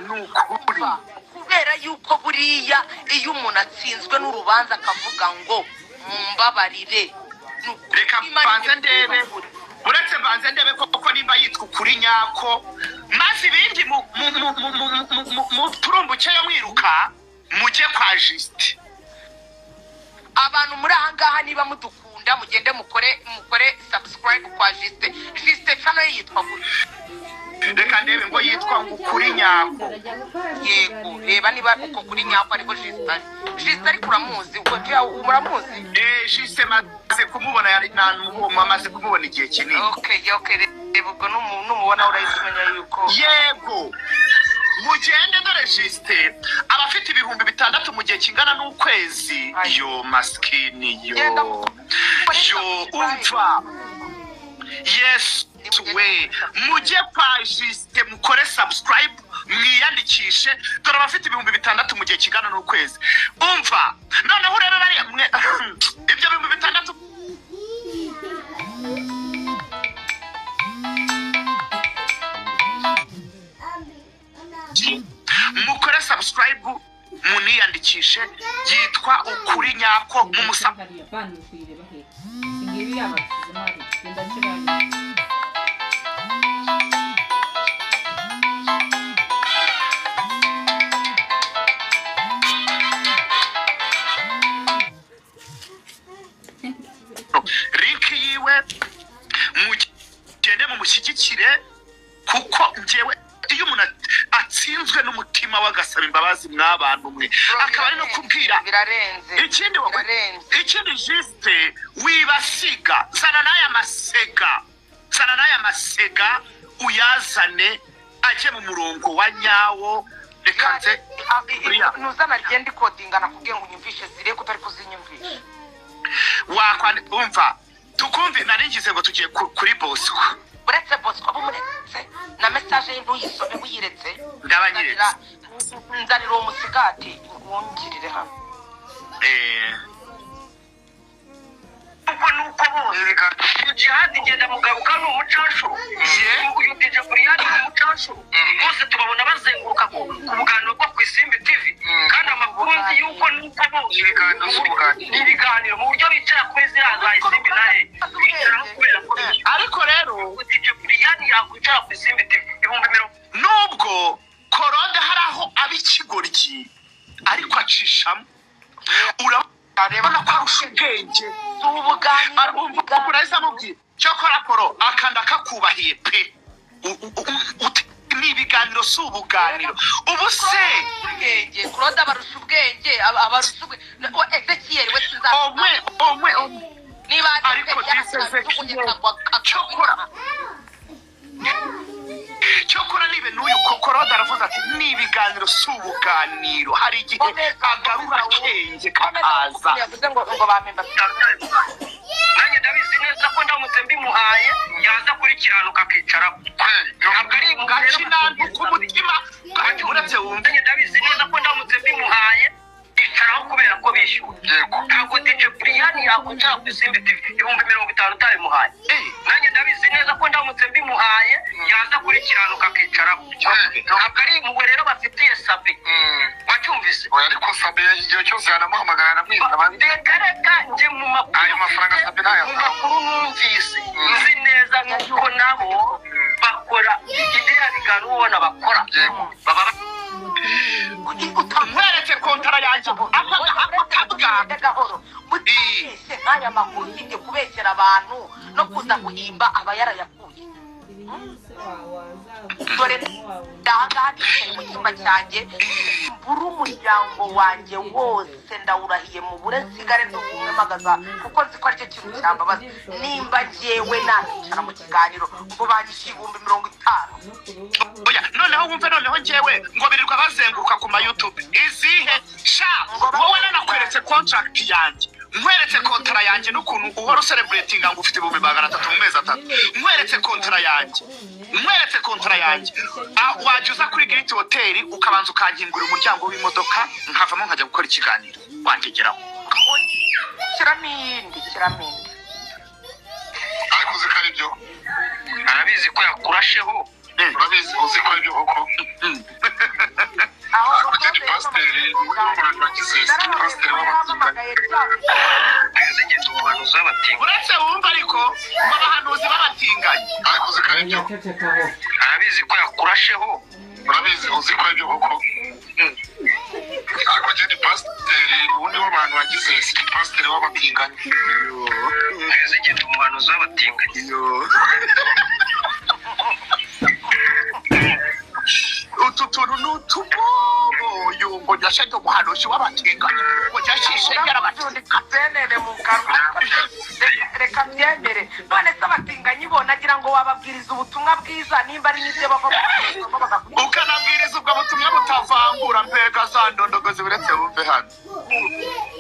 kubera yuko buriya iyo umuntu atsinzwe n'urubanza akavuga ngo mumbabarire reka mbanze ndebe uretse mbanze ndebe koko nimba yitwa ukuri nyako maze ibindi mu turumbuke yo mwiruka mujye kwa Juste abantu muri aha ngaha niba mudukunda mugende mukore subscribe kwa Juste channel yitwa gute reka ndebe ngo yitwa ukuri nyako yego reba niba uko kuri nyako ariko Juste ariko uramuzi muramuzi Juste maze kumubona yari maze kumubona igihe kinini okay reba ubwo numubona urayisumenya yuko yego mugende dore Juste abafite ibihumbi 6 mu gihe kingana n'ukwezi yo maskini yo umva yes we mujye kwa Juste mukore subscribe mwiyandikishe dore abafite 6,000 mu gihe kigana n'ukwezi umva noneho urebe bari ibyo 6,000 mukore subscribe muniyandikishe yitwa ukuri nyako mumusaba link yiwe mugende mumushyigikire kuko njyewe iyo umuntu atsinzwe n'umutima w'agasaba imbabazi mw'abantu mwe akaba ari no kubwira ikindi Juste wibasiga zana n'aya masega uyazane aje mu murongo wa nyawo rekanze nuzana agenda ikodingana kugira ngo unyumvishe zire kutari kuzinyumvisha wakwandi umva tukumvi naringize ngo tugiye kuri Bosco uretse Bosco bumuretse na message y'intuyisome wiyiretse ndabanyiretse nzanira uwo musigati wongirire hano nuko bose jihadi ngenda mugaruka n'umucancuro uyu DJ Brian n'umucancuro bose tubabona bazenguruka ku buganiro bwo ku Isimbi TV kandi amakuru nzi yuko nuko bose ibiganiro mu buryo bicara kuri ziriya Isimbi naye ariko rero DJ Brian yakwicara ku Isimbi TV 10,000 nubwo korode hari aho abikigoryi ariko acishamo urabona ko arusha ubwenge urahise amubwira cyokora koro akanda kakubahiye pe n'ibiganiro si ubuganiro ubu se ubwenge kurode abarusha ubwenge abarusha Ezekiel we omwe niba ariko cyokora nibe n'uyu korode aravuze ati n'ibiganiro si ubuganiro hari igihe agarura akenge kakaza yavuze ngo bamemba nanjye ndabizi neza ko ndamutse mbimuhaye yaza kurikiranuka akicara ntabwo ari gacinantu ku mutima uretse wumve nanjye ndabizi neza ko ndamutse mbimuhaye icaraho kubera ko bishyuye ntabwo DJ Brian yakwicara ku Isimbi TV 50,000 utabimuhaye nanjye ndabizi neza ko ndamutse mbimuhaye yaza kurikiranuka akicaraho ntabwo ari impuhwe rero bafitiye Sabe wacyumvise ariko Sabe igihe cyose yanamuhamagara namwitaba reka nje mu ayo mafaranga Sabe nayo makuru numvise nzi neza nuko nabo bakora idea bigana ubona bakora baba utamweretse kontara yanjye akabwa gahoro mutise nk'aya makuru ufite kubeshyera abantu no kuza guhimba aba yarayakuye dore ndahangaha nicaye mu cyumba cyanjye mbura umuryango wanjye wose ndawurahiye mu bure nsigare n'ubumwe magaza kuko nzi ko aricyo kintu cyambabaza nimba njyewe nakicara mu kiganiro ngo banyishyuye 50,000 oya noneho wumve noneho njyewe ngo birirwa bazenguruka ku ma YouTube izihe sha wowe nanakweretse contract yanjye nkweretse kontara yanjye n'ukuntu uhora celebrating ngo ufite 300 mu mezi 3 nkweretse kontara yanjye wajya uza kuri Great Hotel ukabanza ukankingura umuryango w'imodoka nkavamo nkajya gukora ikiganiro wantegeraho kiramindi ariko uzi ko ari byo arabizi ko yakurasheho urabizi uzi ko ari byo koko aho ugende pasiteri n'umuntu wagize pasiteri w'abatinganye uretse wumva ariko ngo abahanuzi b'abatinganye ariko uzi ko ari byo arabizi ko yakurasheho urabizi uzi ko ari byo koko ariko ugende pasiteri ubundi w'abantu wagize pasiteri w'abatinganye ugende umuhanuzi w'abatinganye utu tuntu n'utubobo yumva nyashenge umuhanuzi w'abatinganye ngo nyashishe yarabatinganye mu kanwa reka byemere none se abatinganyi bo nagira ngo wababwiriza ubutumwa bwiza nimba ari n'ibyo bava ukanabwiriza ubwo butumwa butavangura mbega za ndondogozi buretse wumve hano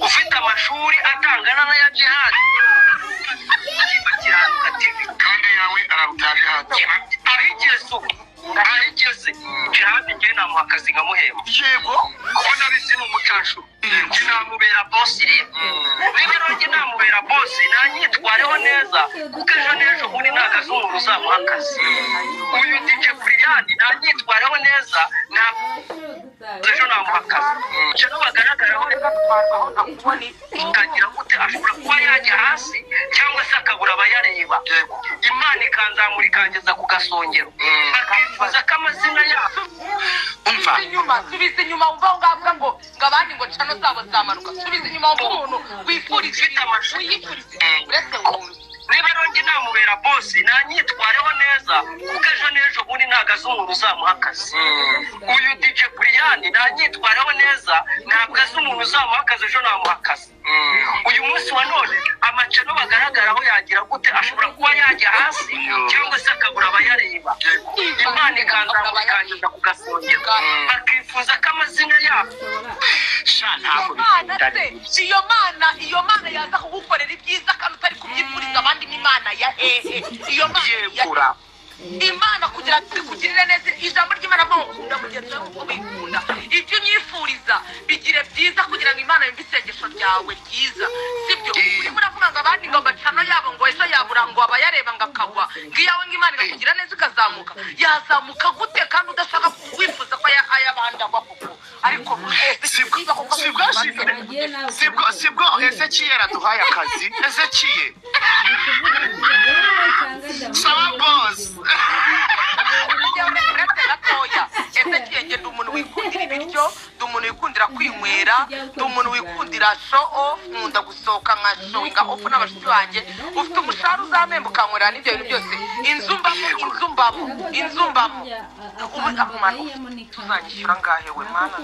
ufite amashuri atangana n'aya jihadi bakiranuka TV kandi yawe arabutaje hati arigeze jihadi njye namuha akazi nkamuhemba yego kuko nabisi ni umucanshu njye namubera bosi rero njye namubera bosi nanyitwareho neza kuko ejo n'ejo bundi nagaze umuntu uzamuha akazi uyu DJ Brian nanyitwareho neza ejo namuha akazi cyane bagaragaraho aho nakubona ikagira gute ashobora kuba yajya hasi cyangwa se akabura abayareba Imana ikanzamura ikangeza ku gasongero akifuza ko amazina yabo subiza inyuma wumva ngavuga ngo abandi ngo cano zabo zamanuka subiza inyuma wumva umuntu wifuriza ufite amashuri uretse niba ronge namubera bosi nanyitwareho neza kuko ejo n'ejo bundi nagaze umuntu uzamuha akazi uyu DJ Brian nanyitwareho neza ntabwo azi umuntu uzamuha akazi ejo namuha akazi uyu munsi wa none amacano bagaragaraho yagira gute ashobora kuba yajya hasi cyangwa se akabura abayareba Imana ikanzamura ikangeza ku gasongero bakifuza ko amazina yabo iyo mana yaza kugukorera ibyiza kandi utari kubyifuriza abandi n'Imana ya hehe iyo mana Imana kugira tukugirire neza ijambo ry'Imana ngo ukunda mugenzi wawe uko wikunda ibyo unyifuriza bigire byiza kugira ngo Imana yumve isengesho ryawe ryiza sibyo urimo uravuga ngo abandi ngo amacano yabo ngo ejo yabura ngo abayareba ngo akagwa ngiyawe ngo Imana ikakugira neza ukazamuka yazamuka gute kandi udashaka wifuza ko ayabandi agwa kuko ariko sibwo Ezekiel aduhaye akazi Ezekiel saba boss Ezekiel ngende umuntu wikundira ibiryo umuntu wikundira kwinywera umuntu wikundira show off nkunda gusohoka nka showinga off n'abashuti banjye ufite umushahara uzamemba ukanywera n'ibyo bintu byose inzumbamo ubu akumana tuzanyishyura ngahe we mana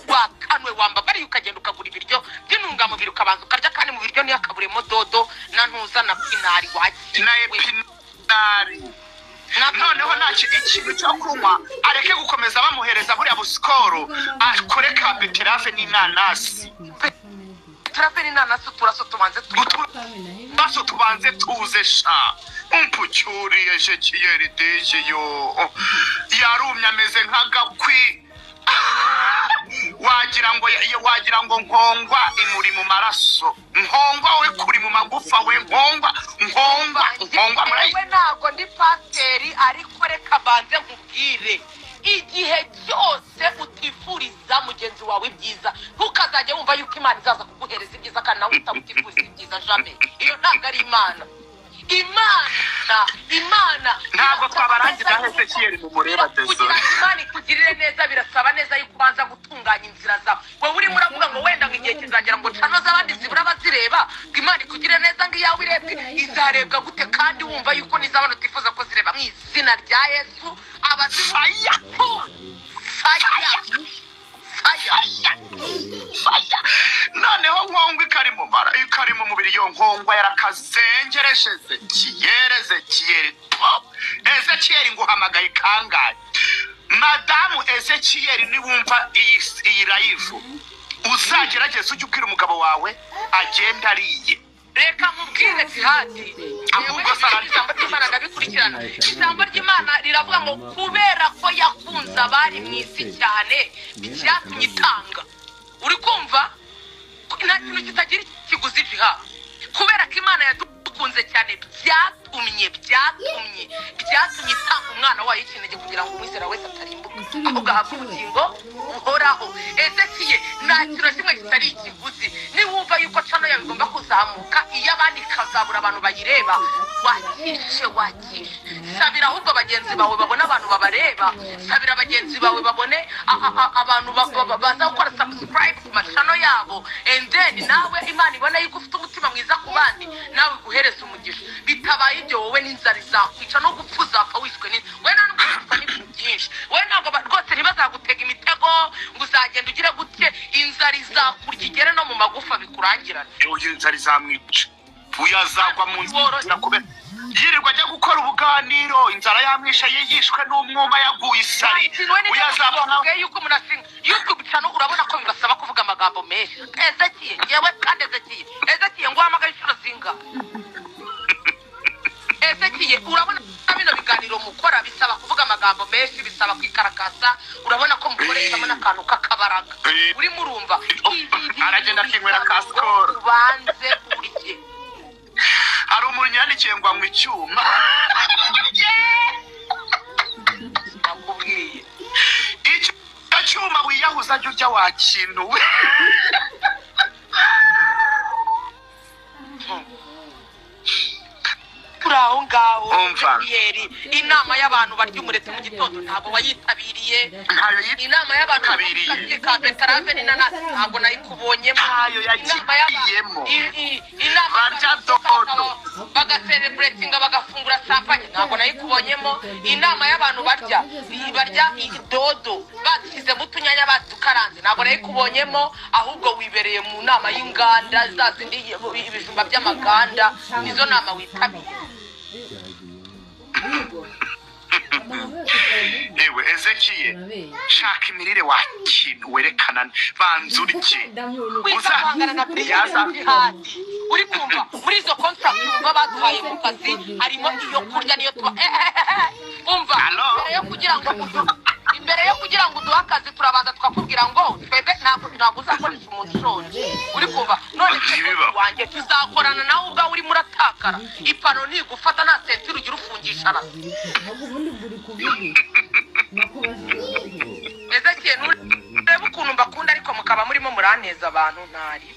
wakanwe wamba bari ukagenda ukagura ibiryo by'intungamubiri ukabanza ukarya kandi mu biryo niyo akaburemo dodo na ntuza na pinari pinari noneho ntaci ikintu cyo kunywa areke gukomeza bamuhereza buriya busikoro akore ka beterave n'inanasi beterave n'inanasi turaso tubanze tuze sha umpucyuri Ezekiel deje yo yarumye ameze nk'agakwi wagira ngo nkongwa imuri mu maraso nkongwa we kuri mu magufa we nkongwa murayi ntabwo ndi pasiteri ariko reka banze nkubwire igihe cyose utifuriza mugenzi wawe ibyiza ntukazajya wumva yuko Imana izaza kuguhereza ibyiza kandi nawe utamufuriza ibyiza jamais iyo ntabwo ari Imana ntabwo twabarangira Ezekiel mu mureba dezo Imana ikugirire neza birasaba neza yuko ubanza gutunganya inzira zawe wowe urimo uravuga ngo wenda nk'igihe kizagera ngo cano z'abandi zibura bazireba ngo Imana ikugirire neza ngo iyawe irebwe izarebwa gute kandi wumva yuko n'izabana utifuza ko zireba mu izina rya Yesu abazifaya noneho nkongwa ikari mu mubiri yo nkongwa yarakazengeresheje kiyereze Ezekiel nguhamagaye kangahe madamu Ezekiel niwumva iyi live uzagerageza ujye ubwira umugabo wawe agenda ariye reka mubwire jihadi ahubwo ijambo ry'Imana ndabikurikirana ijambo ry'Imana riravuga ngo kubera ko yakunze abari mu isi cyane byatumye itanga uri kumva nta kintu kitagira ikiguzi jihadi kubera ko Imana yadukunze cyane byatumye itanga umwana wayo ikinege kugira ngo umwizera wese atarimbuka ahubwo ahabwe ubugingo buhoraho Ezekiel nta kintu kimwe kitari ikiguzi niwumva yuko cano yawe igomba kuzamuka iyo abandi ikazabura abantu bayireba wakishe sabira ahubwo bagenzi bawe babone abantu babareba sabira bagenzi bawe babone abantu baza gukora subscribe ku macano yabo and then nawe Imana ibona yuko ufite umutima mwiza ku bandi nawe guhereza umugisha bitabaye ibyo wowe n'inzara izakwica no gupfuza apfa wishwe we nta n'ubwo n'ibintu byinshi we ntabwo rwose ntibazagutega imitego ngo uzagenda ugire gutye inzara izakurya igere no mu magufa bikurangirana iyo inzara izamwica uyazagwa mu nzira kubera yirirwa ajya gukora ubuganiro inzara yamwisha yishwe n'umwuma yaguye isari uyazabona yuko umuntu asinga YouTube channel amagambo menshi. Ezekiye yewe kandi Ezekiye ngo hamagaye inshuro zingahe? Ezekiye urabona bino biganiro mukora bisaba kuvuga amagambo menshi, bisaba kwikarakasa, urabona ko mukoreshamo n'akantu k'akabaraga. Uri murumva aragenda akinywera kasikoro ubanze urye. hari umuntu yandikiye ngo anywe icyuma nakubwiye icyo cyuma wiyahuza ajya urya wa kintu we. turaho ngaho inama y'abantu barya umuretse mu gitondo ntabwo wayitabiriye. Inama y'abantu bakatiye ka betarave n'inanasi ntabwo nayikubonyemo. Inama y'abantu barya dodo bagasereburetinga bagafungura champagne ntabwo nayikubonyemo. Inama y'abantu barya dodo bashyizemo utunyanya badukaranze ntabwo nayikubonyemo. Ahubwo wibereye mu nama y'inganda za zindi ibijumba by'amaganda, nizo nama witabiriye. ewe Ezekiye shaka imirire wa kintu werekana banza urye uzahangana na jihadi. Uri kumva muri izo contract baba baduhaye mu kazi harimo iyo kurya niyo tuba umva imbere yo kugira ngo uduhe akazi turabanza tukakubwira ngo twebwe ntabwo uzakoresha umuntu ushonje. Uri kumva none wanjye tuzakorana nawe ubwawe urimo uratakara, ipano ntigufata nta sentire ugira ufungisha rasi. Ezekiye nurebe ukuntu mbakunda ariko mukaba murimo muraneza abantu ntari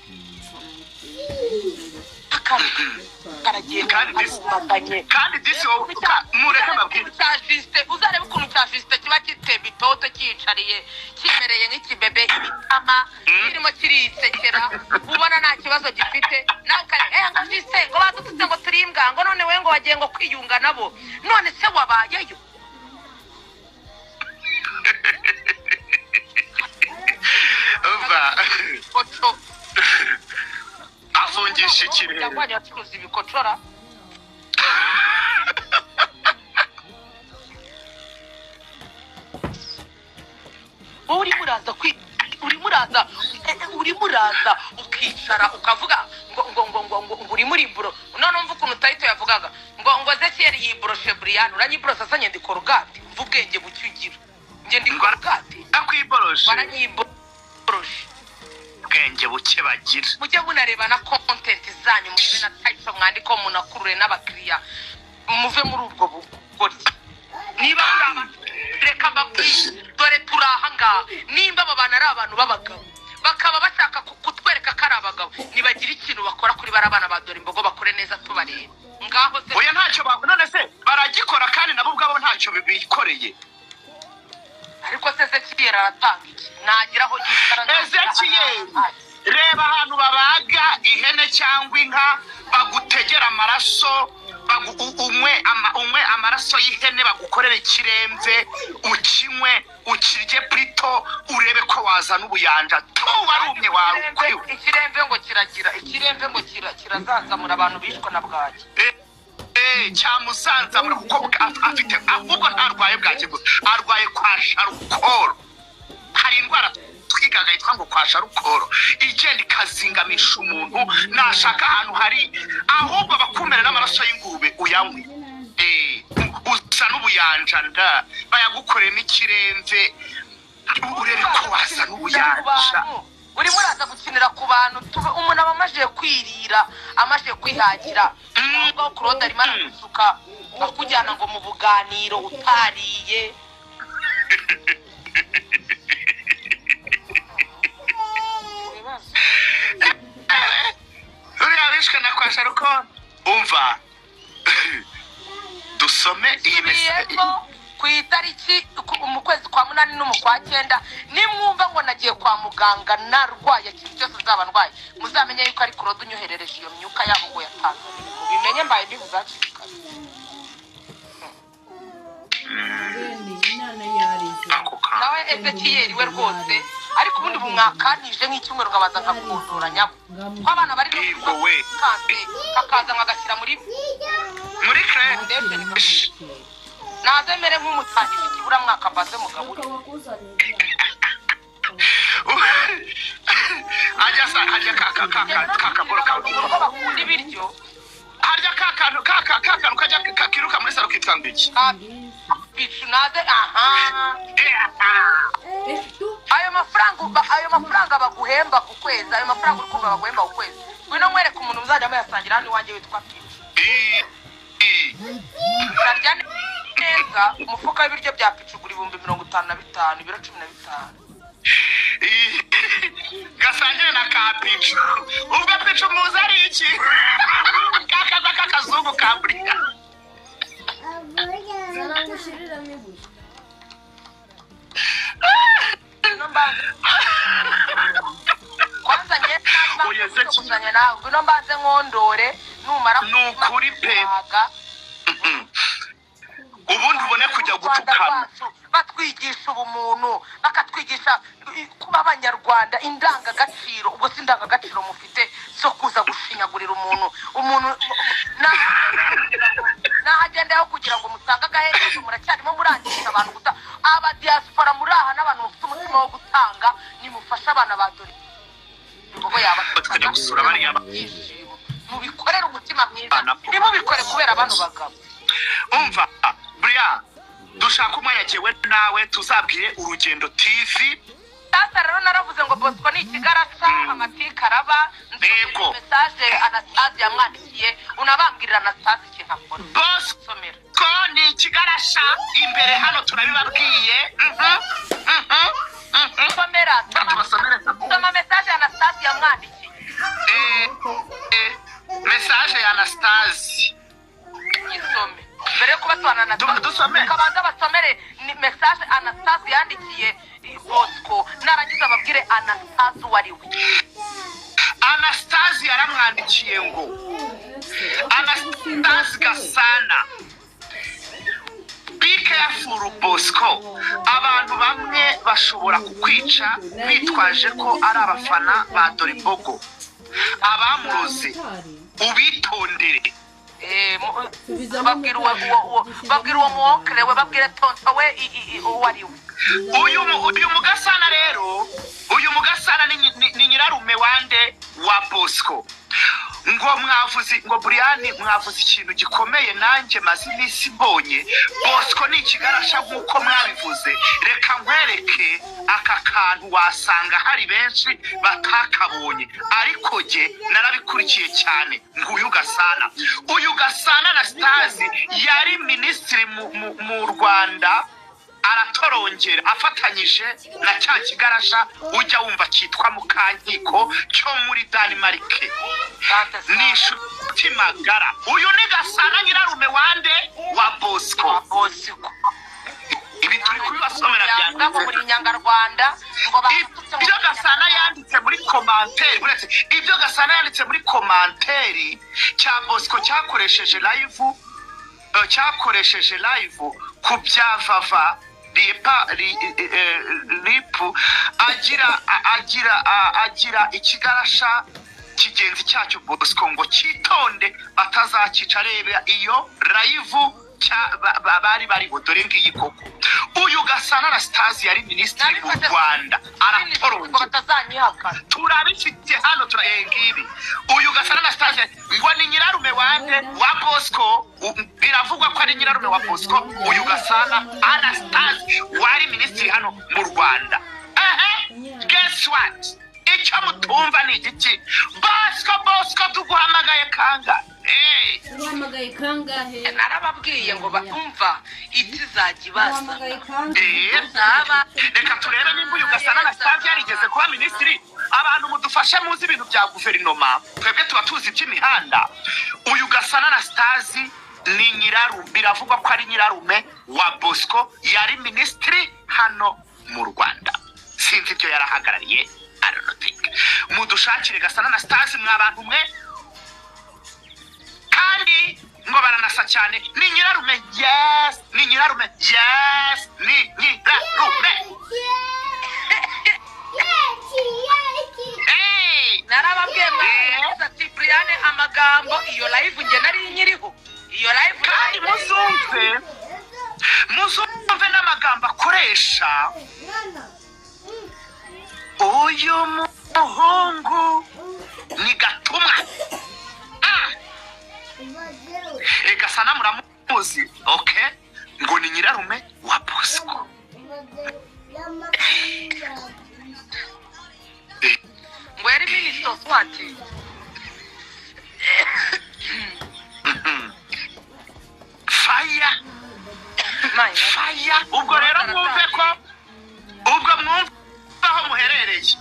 kandi disi mureke mabwire uzarebe ukuntu cya Justin kiba gitemba itoto cyicariye kimereye nk'ikibebe ibitama kirimo kirisekera ubona nta kibazo gifite. Ngo Justin ngo badututse ngo turimbwa ngo none we ngo wagiye ngo kwiyunga nabo, none se wabayeyo? afungisha ikirere yagwanya acuruza ibikotora. uri muraza ukicara ukavuga ngo uri muri bro. None umva ukuntu tayito yavugaga ngo Ezekiel yibroshe Brian uranyibrosha sanye ndi korugate mva ubwenge bucyo ugira nge ndi korugate akwiboroshe baranyibroshe ubwenge buke bagira. mujye munareba na content zanyu muve na tayito mwandiko munakurure n'abakiriya muve muri ubwo bugoryi. Niba reka mbabwire dore turaha ngaha nimba abo bantu ari abantu b'abagabo bakaba bashaka kutwereka ko ari abagabo nibagira ikintu bakora kuri barabana badora imbogo bakore neza tubareba ngaho se oya ntacyo none se baragikora kandi nabo ubwabo ntacyo bikoreye. ariko se Ezekiel aratanga iki nagiraho yitara Ezekiel reba ahantu babaga ihene cyangwa inka bagutegera amaraso umwe amaraso y'ihene bagukorera ikiremve ukinywe ukirye plito urebe ko wazana ubuyanja to warumye warukwiwe. ikiremve ngo kirazazamura abantu bishwe na bwaki cyamusanzamura kuko afite ahubwo ntarwaye bwaki arwaye kwasha rukoro. hari indwara twigaga yitwa ngo kwasha rukoro igenda ikazingamisha umuntu nashaka ahantu hari ahubwo bakumera n'amaraso y'ingurube uyanywe usa n'ubuyanja nda bayagukoremo ikiremve urebe ko wasa n'ubuyanja. urimo uraza gukinira ku bantu umuntu aba amaze kwirira amaze kwihagira ngo Claude arimo arasuka akujyana ngo mu buganiro utariye. uriya wishwe na kwasha rukoro umva dusome iyi mesaje ku itariki mu kwezi kwa munani no mu kwa cyenda nimwumva ngo nagiye kwa muganga narwaye ikintu cyose uzaba ndwaye muzamenye yuko ari Claude unyoherereje iyo myuka yabo ngo yatanze mubimenye mbaye ndivuga cyika. nawe Ezekiel we rwose ariko ubundi bumwakanije nk'icyumweru ngabaza nkakundura nyabo ko abana bari no kanse akaza ngagashyira muri crème nazemere nk'umutangije ikibura mwaka mbaze mugabo harya kakaboro urugo bakunda ibiryo harya kakantu kajya kakiruka muri salo kitwa ngiki bicu nade ayo mafaranga baguhemba ku kwezi ayo mafaranga urukumva baguhemba ku kwezi ngwino nkwereka umuntu uzajya muyasangira hano iwanjye witwa Pichu urarya neza umufuka w'ibiryo bya Pichu ugura 55,000 ibiro 15 gasangire na ka Pichu ubwo Pichu muzi ari iki kakaza kakazungu ka Afrika kwanza ngenda kuzanya nawe ngwino mbanze nkondore numara nukuri pe ubundi ubone kujya gutukana batwigisha ubumuntu bakatwigisha kuba abanyarwanda indangagaciro ubwo si indangagaciro mufite zo kuza gushinyagurira umuntu nahagendeho kugira ngo mutange agaherezo muracyarimo murangisha abantu guta aba diaspora muri aha n'abantu bafite umutima wo gutanga nimufasha abana badore ubwo yaba tukajya gusura bariya mubikorera umutima mwiza nimubikore kubera abantu bagabo umva buriya dushaka umwanya jewe nawe tuzabwire Urugendo TV sasa rero naravuze ngo Bosco ni ikigarasa amatika araba ndego message Anastasia yamwandikiye unabambwirira Anastasia ikintu akora Bosco ni ikigarasha imbere hano turabibabwiye somera soma message Anastasia yamwandikiye message ya Anastasia isome mbere yo kubatwana na kabanza basomere ni message Anastasia yandikiye Bosco narangiza babwire Anastasia wari we Anastasia yaramwandikiye ngo Anastasia Gasana be careful Bosco abantu bamwe bashobora kukwica bitwaje ko ari abafana ba Dorimbogo abamuroze ubitondere babwira uwo muokere we babwira tonto we wari we uyu mugasana rero uyu mugasana ni nyirarume wande wa Bosco ngo mwavuze ngo Brian mwavuze ikintu gikomeye nanjye maze iminsi mbonye Bosco ni ikigarasha nk'uko mwabivuze reka nkwereke aka kantu wasanga hari benshi batakabonye ariko je narabikurikiye cyane nguyu Gasana Anastasia yari ministri mu Rwanda aratorongera afatanyije na cya kigarasha ujya wumva cyitwa Mukankiko cyo muri Denmark ni inshuti magara uyu ni Gasana nyirarume wande wa Bosco ibi turi kubibasomera byanga muri Nyangarwanda ngo ibyo Gasana yanditse muri commentaire uretse ibyo Gasana yanditse muri commentaire cya Bosco cyakoresheje live ku byavava lipu agira ikigarasha kigenzi cyacu Bosco ngo cyitonde batazakica areba iyo live bari dore ngiyi koko uyu Gasana Anastasia yari ministri mu Rwanda aratorongera turabifite hano turayengibi uyu Gasana Anastasia ngo ni nyirarume wande wa Bosco biravugwa ko ari nyirarume wa Bosco uyu Gasana Anastasia wari ministri hano mu Rwanda guess what icyo mutumva ni igiki Bosco tuguhamagaye kanga uhamagaye kangahe narababwiye ngo batumva ikizagibaza reka turebe nimba uyu Gasana Anastasia yarigeze kuba ministri abantu mudufashe muzi ibintu bya guverinoma twebwe tuba tuzi iby'imihanda uyu Gasana Anastasia ni nyirarume biravugwa ko ari nyirarume wa Bosco yari ministri hano mu Rwanda sinzi ibyo yarahagarariye I don't think mudushakire Gasana Anastasia mwabantu mwe kandi ngo baranasa cyane ni nyirarume yes ni nyirarume narababwiye ati Brian amagambo iyo live nge nari nyiriho iyo live kandi muzumve n'amagambo akoresha uyu muhungu ni Gatumwa. Gasana muramuzi, okay, ngo ni nyirarume wa Bosco. ngo yari minister swati. Fire ubwo rero mwumve ko ubwo mwumve aho muherereye.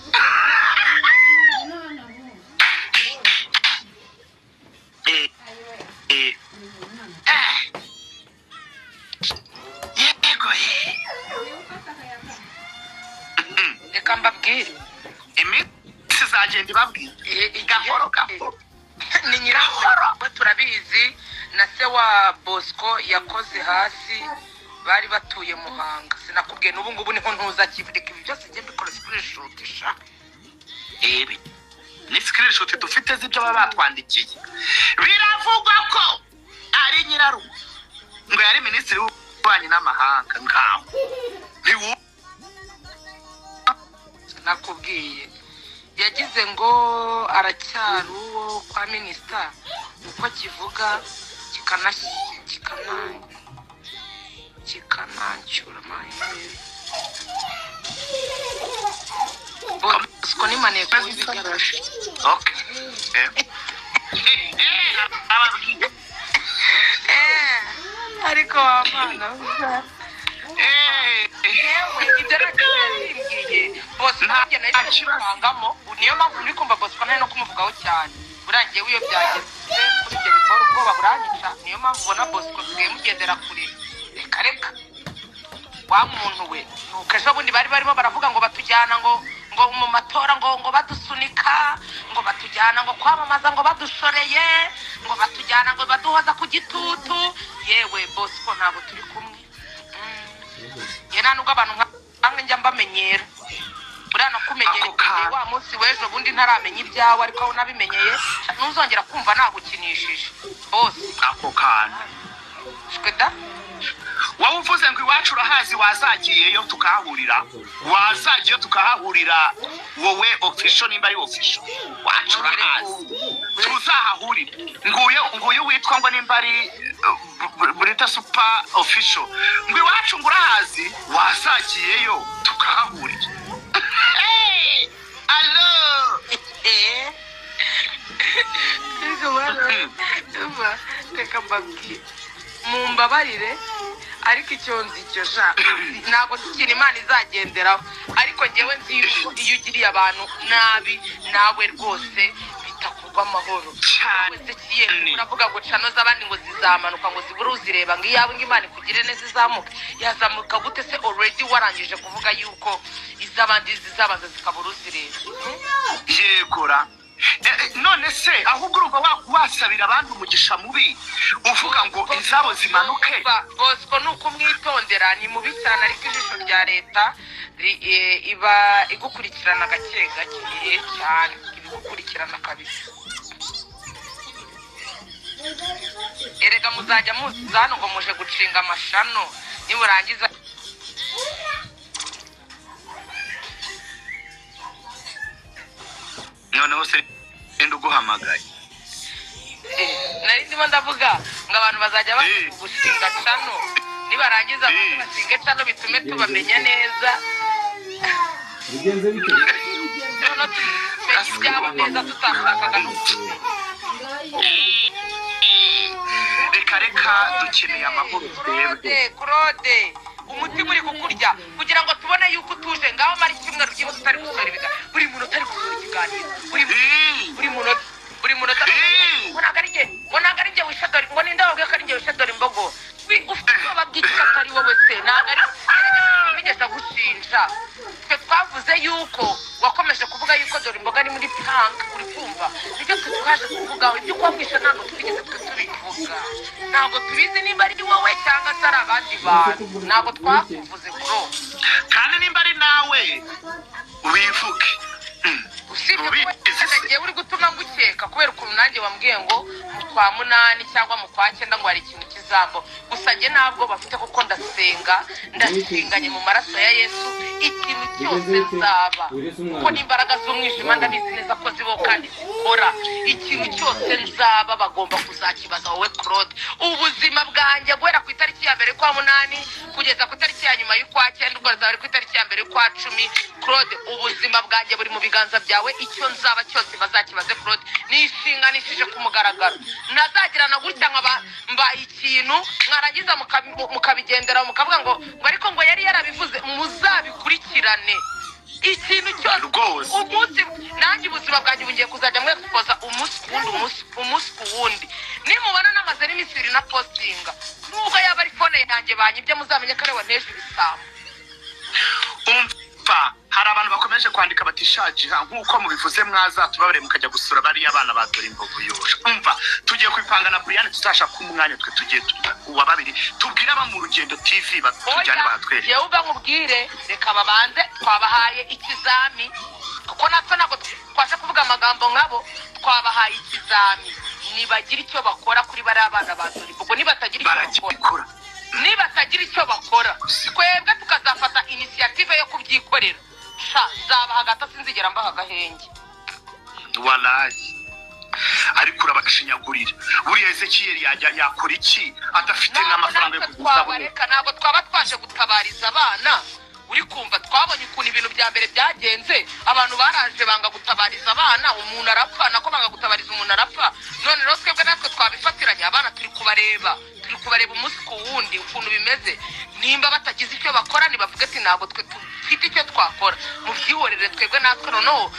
Reka mbabwire iminsi izagenda ibabwira gahoro ni nyirahoro turabizi na se wa Bosco yakoze hasi bari batuye Muhanga. Sinakubwiye n'ubu ngubu niho ntuza kibireka ibi byose ngiye mbikora screenshot sha. Ni screenshot dufite z'ibyo baba batwandikiye. Biravugwa ko ari nyirarume ngo yari minisitiri w'ububanyi n'amahanga ngaho. Nakubwiye yagize ngo aracyari uwo kwa minisita uko kivuga kikanancyura mahirwe. Bosco ni maneko w'ibigarasha. Ariko wamana Bosco nanjye nayishangamo, niyo mpamvu uri kumva Bosco nayo no kumuvugaho cyane. Burangiye wiyo byageze kuri ibyo bikora ubwoba buranyica, niyo mpamvu ubona Bosco tugiye mugendera kure. Reka wa muntu we nuko ejo bundi bari barimo baravuga ngo batujyana ngo mu matora ngo badusunika, ngo batujyana ngo kwamamaza, ngo badushoreye, ngo batujyana ngo baduhoza ku gitutu. Yewe Bosco ntabwo turi kumwe. Yena nubwo abantu nkamwe njya mbamenyera. Burana kumenyera wa munsi w'ejo bundi ntaramenya ibyawe, ariko aho nabimenyeye ntuzongera kumva nagukinishije bose ako kana. Shweda wowe uvuze ngo iwacu urahazi, wazagiyeyo tukahahurira, wazagiyeyo tukahahurira wowe official, nimba ari official wacu urahazi tuzahahurira. nguye witwa ngo nimba ari Brita super official, ngo iwacu ngo urahazi, wazagiyeyo tukahahurira. Allo reka mbabwire mumbabarire, ariko icyo nzi cyo sha ntabwo tukiri Imana izagenderaho, ariko njyewe nzi yuko iyo ugiriye abantu nabi nawe rwose bitakugwa amahoro. Wese kiye uravuga ngo cano z'abandi ngo zizamanuka ngo zibure uzireba ngo iyawe ngo Imana ikugire neza izamuka. Yazamuka gute se already warangije kuvuga yuko iz'abandi zizabanza zikabura uzireba? Yegora none se ahubwo urumva wasabira abandi umugisha mubi uvuga ngo izabo zimanuke. Bosco nuko mwitondera ni mubi cyane, ariko ijisho rya leta iba igukurikirana gake gake cyane, ibigukurikirana kabisa. Erega muzajya muza hano ngo muje gucinga amashano, nimurangiza noneho se nduguhamagaye. nari ndimo ndavuga ngo abantu bazajya bagushinga cano, nibarangiza bashinge cano bitume tubamenya neza. bigenze bite? Noneho tumenye ibyabo neza tutashakaga no reka dukeneye amahoro twebwe. Claude umutima uri kukurya kugira ngo tubone yuko utuje. Ngaho mari kimweru kibo tutari gusora ibiga, buri muntu utari gusora ikiganiro, buri muntu nagari nge wishadori ngo ninde wabwiye ko ari nge wishadori imbogo ufite ubwoba bw'iki atari wowe se? Nagari bigeza gushinja twe twavuze yuko wakomeje kuvuga yuko dore imboga ni muri prank, uri kumva nicyo twe twaje kuvuga. Ibyo kwakwisha ntabwo twigeze twe tubivuga, ntabwo tubizi nimba ari wowe cyangwa se ari abandi bantu, ntabwo twakuvuze bro. Kandi nimba ari nawe wivuge. Usibye ko ngiye uri gutuma ngukeka kubera ukuntu nanjye wambwiye ngo mu kwa munani cyangwa mu kwa cyenda ngo hari ikintu kizambo. gusa njye ntabwo bafite kuko ndasenga ndasinganye mu maraso ya Yesu ikintu cyose nzaba kuko n'imbaraga z'umwijima ndabizi neza ko zibo kandi zikora ikintu cyose nzaba bagomba kuzakibaza wowe Claude ubuzima bwanjye guhera ku itariki ya mbere kwa 8 kugeza ku itariki ya nyuma y'ukwa 9 ubwo zari ku itariki ya mbere kwa 10 Claude ubuzima bwanjye buri mu biganza byawe icyo nzaba cyose bazakibaze Claude nishinganishije ku mugaragaro nazagirana gutya nkaba mbaye ikintu mwarangiza mukabigendera mukavuga ngo ariko ngo yari yarabivuze muzabikurikirane ikintu cyose umunsi nanjye ubuzima bwanjye bungiye kuzajya mwe kupoza umunsi ku wundi nimubona namaze n'iminsi 2 na postinga nubwo yaba ari phone yanjye banyibye muzamenye ko ari waneje ibisambo hari abantu bakomeje kwandika bati shaji nkuko mubivuze mwaza tubabare mukajya gusura bari abana badora imbogo yosha tugiye kwipanga na Brian tutashaka umwanya twe tugiye uwa babiri tubwira aba mu rugendo TV batujyane batwere yewe uba nkubwire reka babanze twabahaye ikizami kuko natwe ntabwo twasha kuvuga amagambo nkabo twabahaye ikizami nibagira icyo bakora kuri bari abana badora imbogo nibatagira icyo bakora nibatagira icyo bakora twebwe tukazafata initiative yo kubyikorera zaba hagati sinzigera mbaha agahenge walayi ariko urabashinyagurira buriya Ezekiel yakora iki adafite n'amafaranga yo kugusaba ntabwo twaba twaje gutabariza abana uri kumva twabonye ukuntu ibintu bya mbere byagenze abantu baraje banga gutabariza abana umuntu arapfa nako banga gutabariza umuntu arapfa none rero twebwe natwe twabifatiranye abana turi kubareba umunsi ku wundi ukuntu bimeze nimba batagize icyo bakora nibavuge ati ntabwo twe tufite icyo twakora mu byihorere twebwe natwe noneho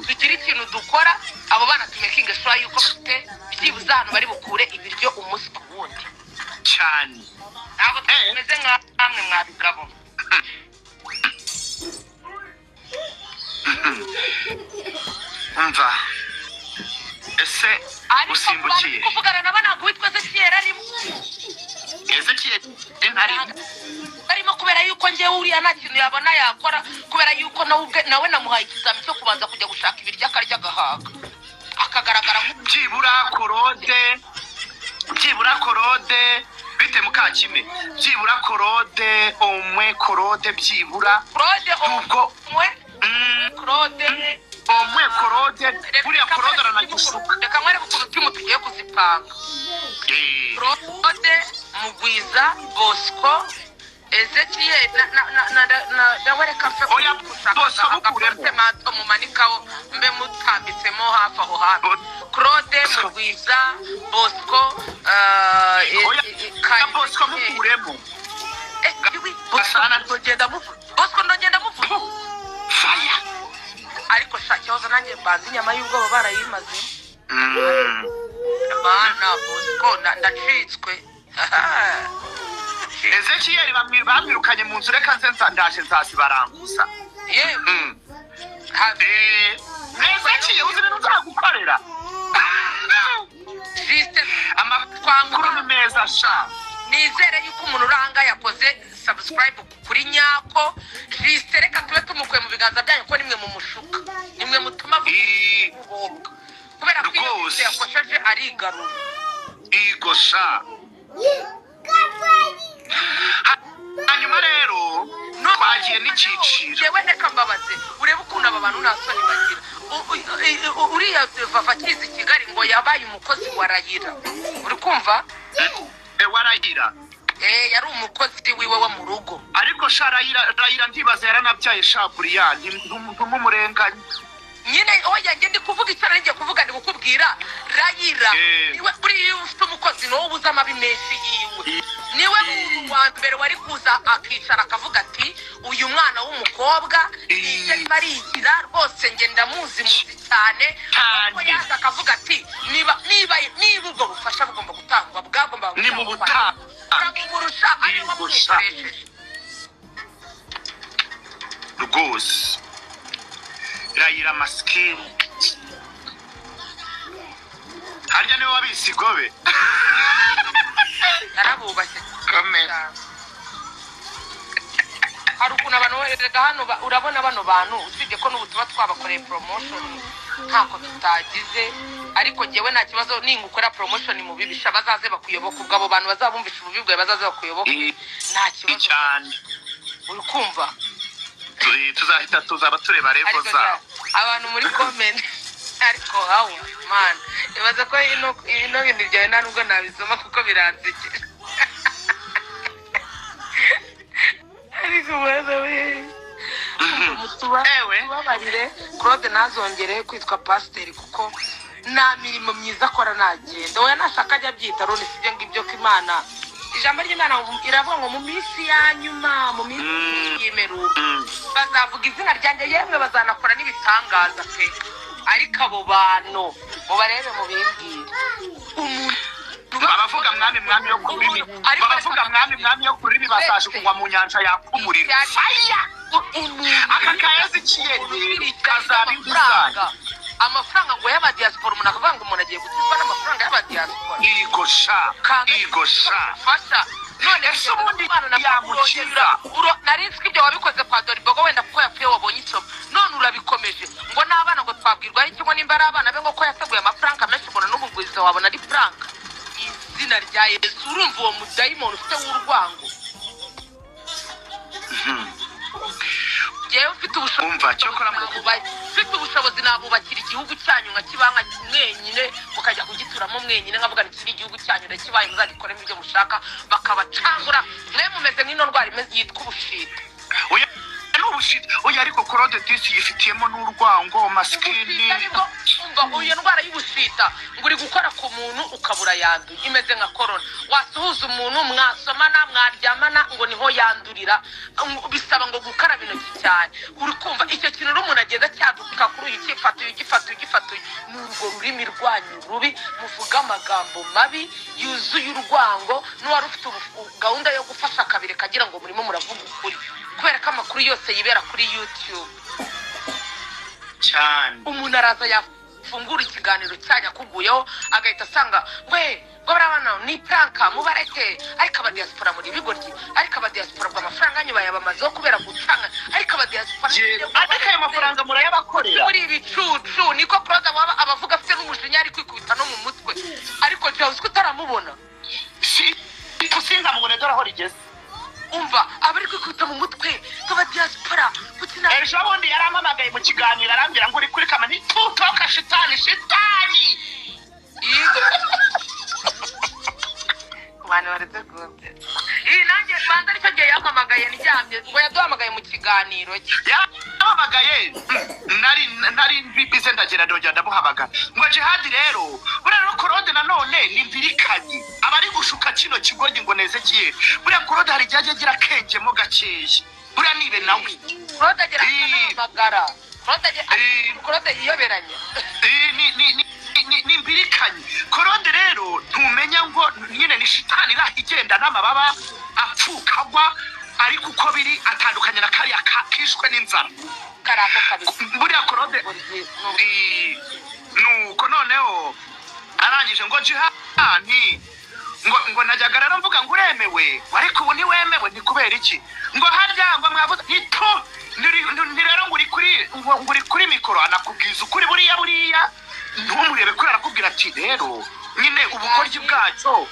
tugira ikintu dukora abo bana tumekinge sure yuko bafite byibuze ahantu bari bukure ibiryo umunsi ku wundi cyane ntabwo tumeze nk'amwe mwabigabo umva ese usimbukiye kuvugana nabo ntabwo witwa Ezekiel arimo kubera yuko njyewe uriya nta kintu yabona yakora kubera yuko nawe namuhaye ikizami cyo kubanza kujya gushaka ibiryo akarya agahaga akagaragara byibura korode bite mukakime byibura korode byibura korode buriya korode aranagisuka reka mwereke ukuntu timu tugiye kuzipanga Claude Mugwiza Bosco Ezekiel na wereka fe oya Bosco mukuremo mumanikaho mbe mutambitsemo hafi aho hafi Claude Mugwiza Bosco Bosco mukuremo Bosco ndogenda muvuga fire ariko shakihoza nanjye mbanze inyama y'ubwoba barayimaze bana Bosco ndacitswe Ezekiel bamwirukanye mu nzu reka ndaje nzasibaranguza yewe Ezekiel uzi ibintu nzagukorera amakuru ni meza sha nizere yuko umuntu uranga yakoze subscribe kuri nyako jiste reka tube tumukuye mu biganza byanyu ko nimwe mu mushuka nimwe mutuma vuga kubera ko iyo yakosheje arigarura igosha hanyuma rero twagiye n'ikiciro yewe reka mbabaze urebe ukuntu aba bantu nta soni bagira uriya vava kizi Kigali ngo yabaye umukozi wa Rayira uri kumva warayira yari umukozi wiwe wo mu rugo ariko sha Rayira ntibaza yaranabyaye sha Brian ntumumurenganye nyine oya ngende kuvuga icyara ngiye kuvuga ndi gukubwira Rayira niwe uri ufite umukozi no ubuza amabi menshi yiwe niwe wa mbere wari kuza akicara akavuga ati uyu mwana w'umukobwa ije marigira rwose nge ndamuzi cyane ko yaza akavuga ati niba ubwo bufasha bugomba gutangwa bwagomba ni mu butanga kurusha ariyo bamukoresheje rwose Rayira maskini harya niwe wabisigobe yarabubashye komeza hari ukuntu abantu erega hano urabona bano bantu usibye ko n'ubutuba twabakoreye promotion ntako tutagize ariko njyewe nta kibazo ningukora promotion mu bibisha bazaze bakuyoboka ubwo abo bantu bazabumvisha ububibwe bazaze bakuyoboka nta kibazo cyane urukumva tuzahita tuzaba tureba level za abantu muri comment ariko hawo man ibaza ko ino bintu byawe nta nubwo nabisoma kuko biransekera ariko mwana we tubabarire Claude ntazongere kwitwa pasiteri kuko nta mirimo myiza akora ntagenda oya nashaka ajya abyita rone sibyo ngibyo ko Imana ijambo ry'Imana iravuga ngo mu minsi ya nyuma mu minsi y'imperuka bazavuga izina ryanjye yemwe bazanakora n'ibitangaza pe ariko abo bantu mubarebe mu bimbwire abavuga mwami yo kurimi abavuga mwami yo kurimi basaje kugwa mu nyanja yakumurira faya aka kayazi kiyende kazabinduzanya amafaranga ngo y'aba diaspora umuntu akavuga ngo umuntu agiye gutizwa n'amafaranga y'aba diaspora igosha fasha none ese ubundi yamucira nari nzi ko ibyo wabikoze kwa Doribogo wenda kuko yapfuye wabonye isomo none urabikomeje ngo n'abana ngo twabwirwa iki ngo nimba ari abana be ngo ko yateguye amafaranga menshi mbona n'ubugwiza wabona ari franka izina rya Yesu urumva uwo mudayimoni ufite w'urwango jewe ufite ubushobozi nabubakira igihugu cyanyu nka kibanga mwenyine mukajya kugituramo mwenyine nkavuga nti igihugu cyanyu ndakibaye muzagikoremo ibyo mushaka bakabacangura mwe mumeze nk'ino ndwara imeze yitwa ubushita oya ariko Claude disi yifitiyemo n'urwango maskini umva iyo ndwara y'ubushita ngo uri gukora ku muntu ukabura yanduye imeze nka corona wasuhuza umuntu mwasomana mwaryamana ngo niho yandurira bisaba ngo gukaraba intoki cyane uri kumva icyo kintu n'umuntu agenda cyaduka kuri uyu gifatuye ni urwo rurimi rwanyu rubi muvuga amagambo mabi yuzuye urwango n'uwari ufite gahunda yo gufasha akabiri kagira ngo murimo muravuga ukuri kubera ko amakuru yose yibera kuri YouTube cyane umuntu araza yafungura ikiganiro cyanya kuguyeho agahita asanga we ngo barabana ni pranka mubareke ariko aba diaspora muri bigoryi ariko aba diaspora bw'amafaranga yanyu bayabamazeho kubera gucanga ariko aba diaspora ariko ayo mafaranga murayabakorera muri ibicucu niko Claude abavuga afite n'umujinya ari kwikubita no mu mutwe ariko Jaws ko utaramubona kusinga mubone dore aho rigeze umva abari kwikubita mu mutwe nk'aba diaspora ejo bundi yarampamagaye mu kiganiro arambwira ngo uri kuri kamani tutoka shitani abantu baretse kumve nanjye banza aricyo gihe yampamagaye ndyamye ngo yaduhamagaye mu kiganiro yampamagaye nari bize ndagera ndongera ndamuhamagara ngo Jihad rero buriya no Claude nanone ni mbirikanye abari gushuka kino kigogi ngo Ezekiel buriya Claude hari igihe agira kengemo gakeya buriya nibe nawe Claude agira amagara Claude yiyoberanya ni mbirikanye Claude rero ntumenya ngo nyine ni shitani igenda n'amababa apfukagwa ariko uko biri atandukanye na kariya kishwe n'inzara karako kabisa buriya Claude nuko noneho arangije ngo Jihad ngo najyaga rero mvuga ngo uremewe ariko ubu ntiwemewe ni kubera iki ngo harya ngo mwavuze ni rero ngo uri kuri mikoro anakubwiza ukuri buriya ntumurebe kuri arakubwira ati rero nyine ubugoryi bwacyo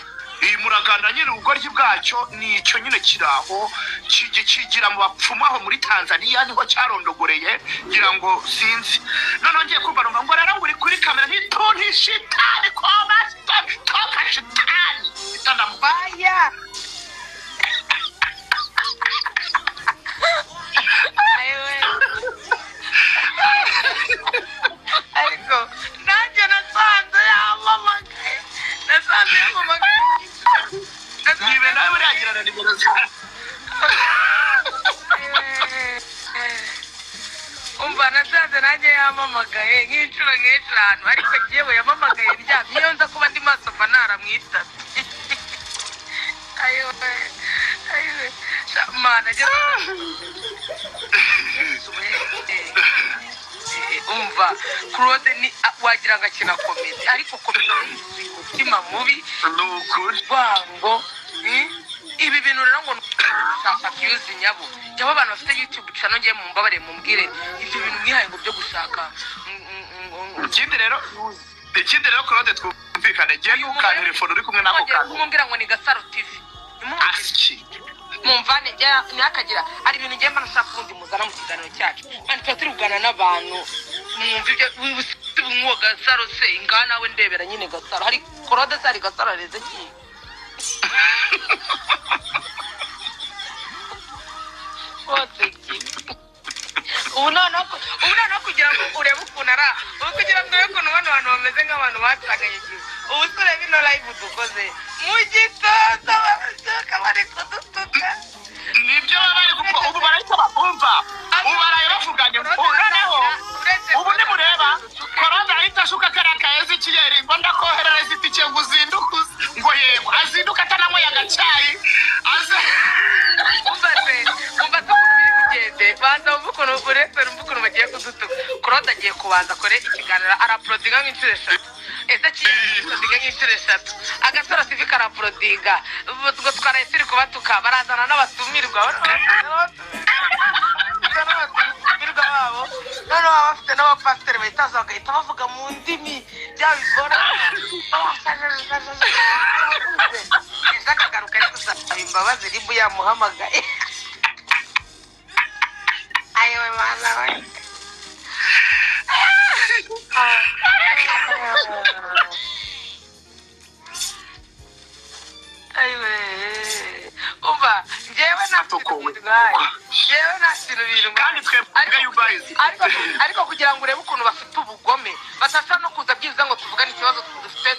muraganda nyine ubugoryi bwacyo nicyo nyine kiraho kigira mu bapfumu aho muri Tanzania niho cyarondogoreye ngira ngo sinzi noneho ngiye kumva numva ngo rero ngo uri kuri kamera ntishitani koma toka shitani itandamubaya ariko nanjye nasanze yamamagaye nibe nawe buriyagira na nimero zawe umva nasanze nanjye yamamagaye nk'inshuro nyinshi ahantu ariko yewe yamamagaye ryamye iyo nza kuba ndi maso mba naramwitabye mana umva Claude ni wagira ngo akina komedi ariko komedi umutima mubi n'ukuri rwango ibi bintu rero ngo ushaka views nyabo njyewe abantu bafite YouTube channel ngiye mumbabare mumbwire ibyo bintu mwihaye ngo byo gushaka ikindi rero Claude twumvikane giye nuka telefone uri kumwe nako kantu mumbwira ngo ni Gasaro TV mumvane njya nyakagira ari ibintu ngiye mbana shaka ubundi muzana mu kiganiro cyacu kandi turi kugana n'abantu mwumva ibyo mwo Gasaro se ingana we ndebera nyine Gasaro hari Claude sari Gasaro reze ki Unana kugira ngo urebe ukuntu ara kugira ngo urebe ukuntu abantu bameze nk'abantu batanganye igihe ubu sure bino live dukoze mu gitondo barashaka bari kudutuka nibyo bari gupfa ubu barahita bumva ubu baraye bavuganye noneho ubu ni mureba Claude ahita ashuka kariya kaezi ikiyeri ngo ndakoherereza itike ngo uzindukuze ngo yego azinduka atananywe agacyayi banza uvukuntu uretse uvukuntu bagiye kudutuka Claude agiye kubanza kore ikiganiro araprodiga nk'inshuro 3 ese kiprodiga nk'inshuro 3 Agasaro TV karaprodiga ubwo twaraye turi kubatuka barazana n'abatumirwa babo none bafite n'abapasiteri bahitaza bagahita bavuga mu ndimi byabivora ese akagaruka ari gusaba imbabazi ribu yamuhamagaye ayo mana we ayo umva njyewe nasinubira kandi twebwe yubayizi ariko kugira ngo urebe ukuntu bafite ubugome batasa no kuza byiza ngo tuvugane ikibazo dufite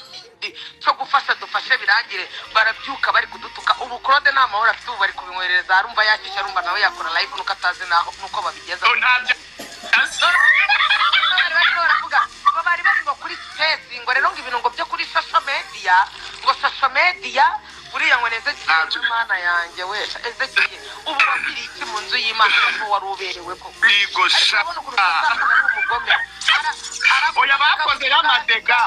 cyo gufasha dufashe birangire barabyuka bari kudutuka ubu Claude nta mahoro afite ubu bari kubimwereza arumva yakisha arumva nawe yakora live nuko atazi naho nuko babigeza bari bari ngo kuri space ngo rero ngo ibintu ngo byo kuri social media uriya ngo neze cy'Imana yanjye we Ezekiel ubu bakiri iki mu nzu y'Imana ko wari uberewe ko bigosha oya bakoze y'amadega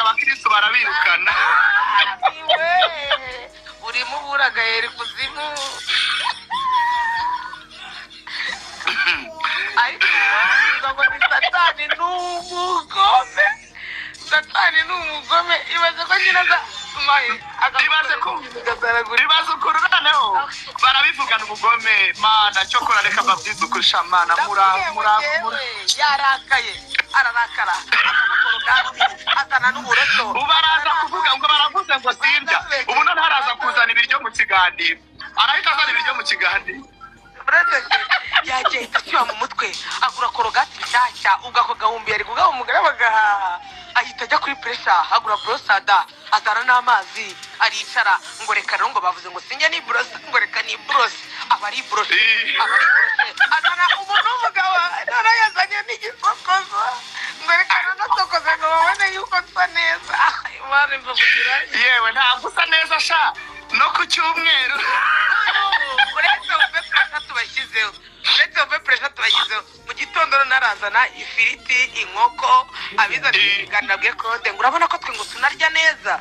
abakristo barabirukana urimo buragayeri kuzimu ariko ngo ni satani n'umugome ibaze ko nyiraza ibaze ko noneho barabivugana ubugome mana cyokora reka babyize ukurusha mana yarakaye ararakara atana n'uburoso ubaraza kuvuga ngo baravuze ngo sindya ubu none haraza kuzana ibiryo mu kiganiro arahita azana ibiryo mu kiganiro yagiye itashyira mu mutwe agura korogati nshyashya ubwo ako gahumbi yari kugaha umugore bagahaha ahita ajya kuri pressure agura brosada azana n'amazi aricara ngo reka rero ngo bavuze ngo sinjye ni bros ngo reka ni bros abari bros azana umuntu w'umugabo none yazanye n'igisokozo ngo reka no sokoze ngo babone yuko nsa neza imana imvugira yewe ntabwo usa neza sha no ku cyumweru uretse ube pressure tubashyizeho mu gitondo narazana ifiriti inkoko abizana ibiganiro bwe Claude ngo urabona ko twe ngo tunarya neza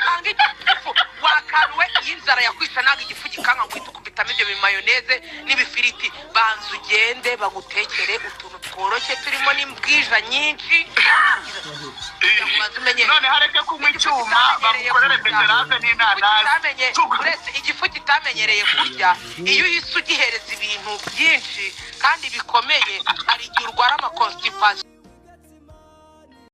kandi igifu wakaruwe y'inzara yakwisha naga igifu gikanga ngo ukubitamo ibyo bimayoneze n'ibifiriti banza ugende bagutekere utuntu tworoshye turimo n'imbwija nyinshi none hareke kunywa icyuma bamukorere beterave n'inanasi uretse igifu kitamenyereye kurya iyo uhise ugihereza ibintu byinshi kandi bikomeye hari igihe urwara amakonstipation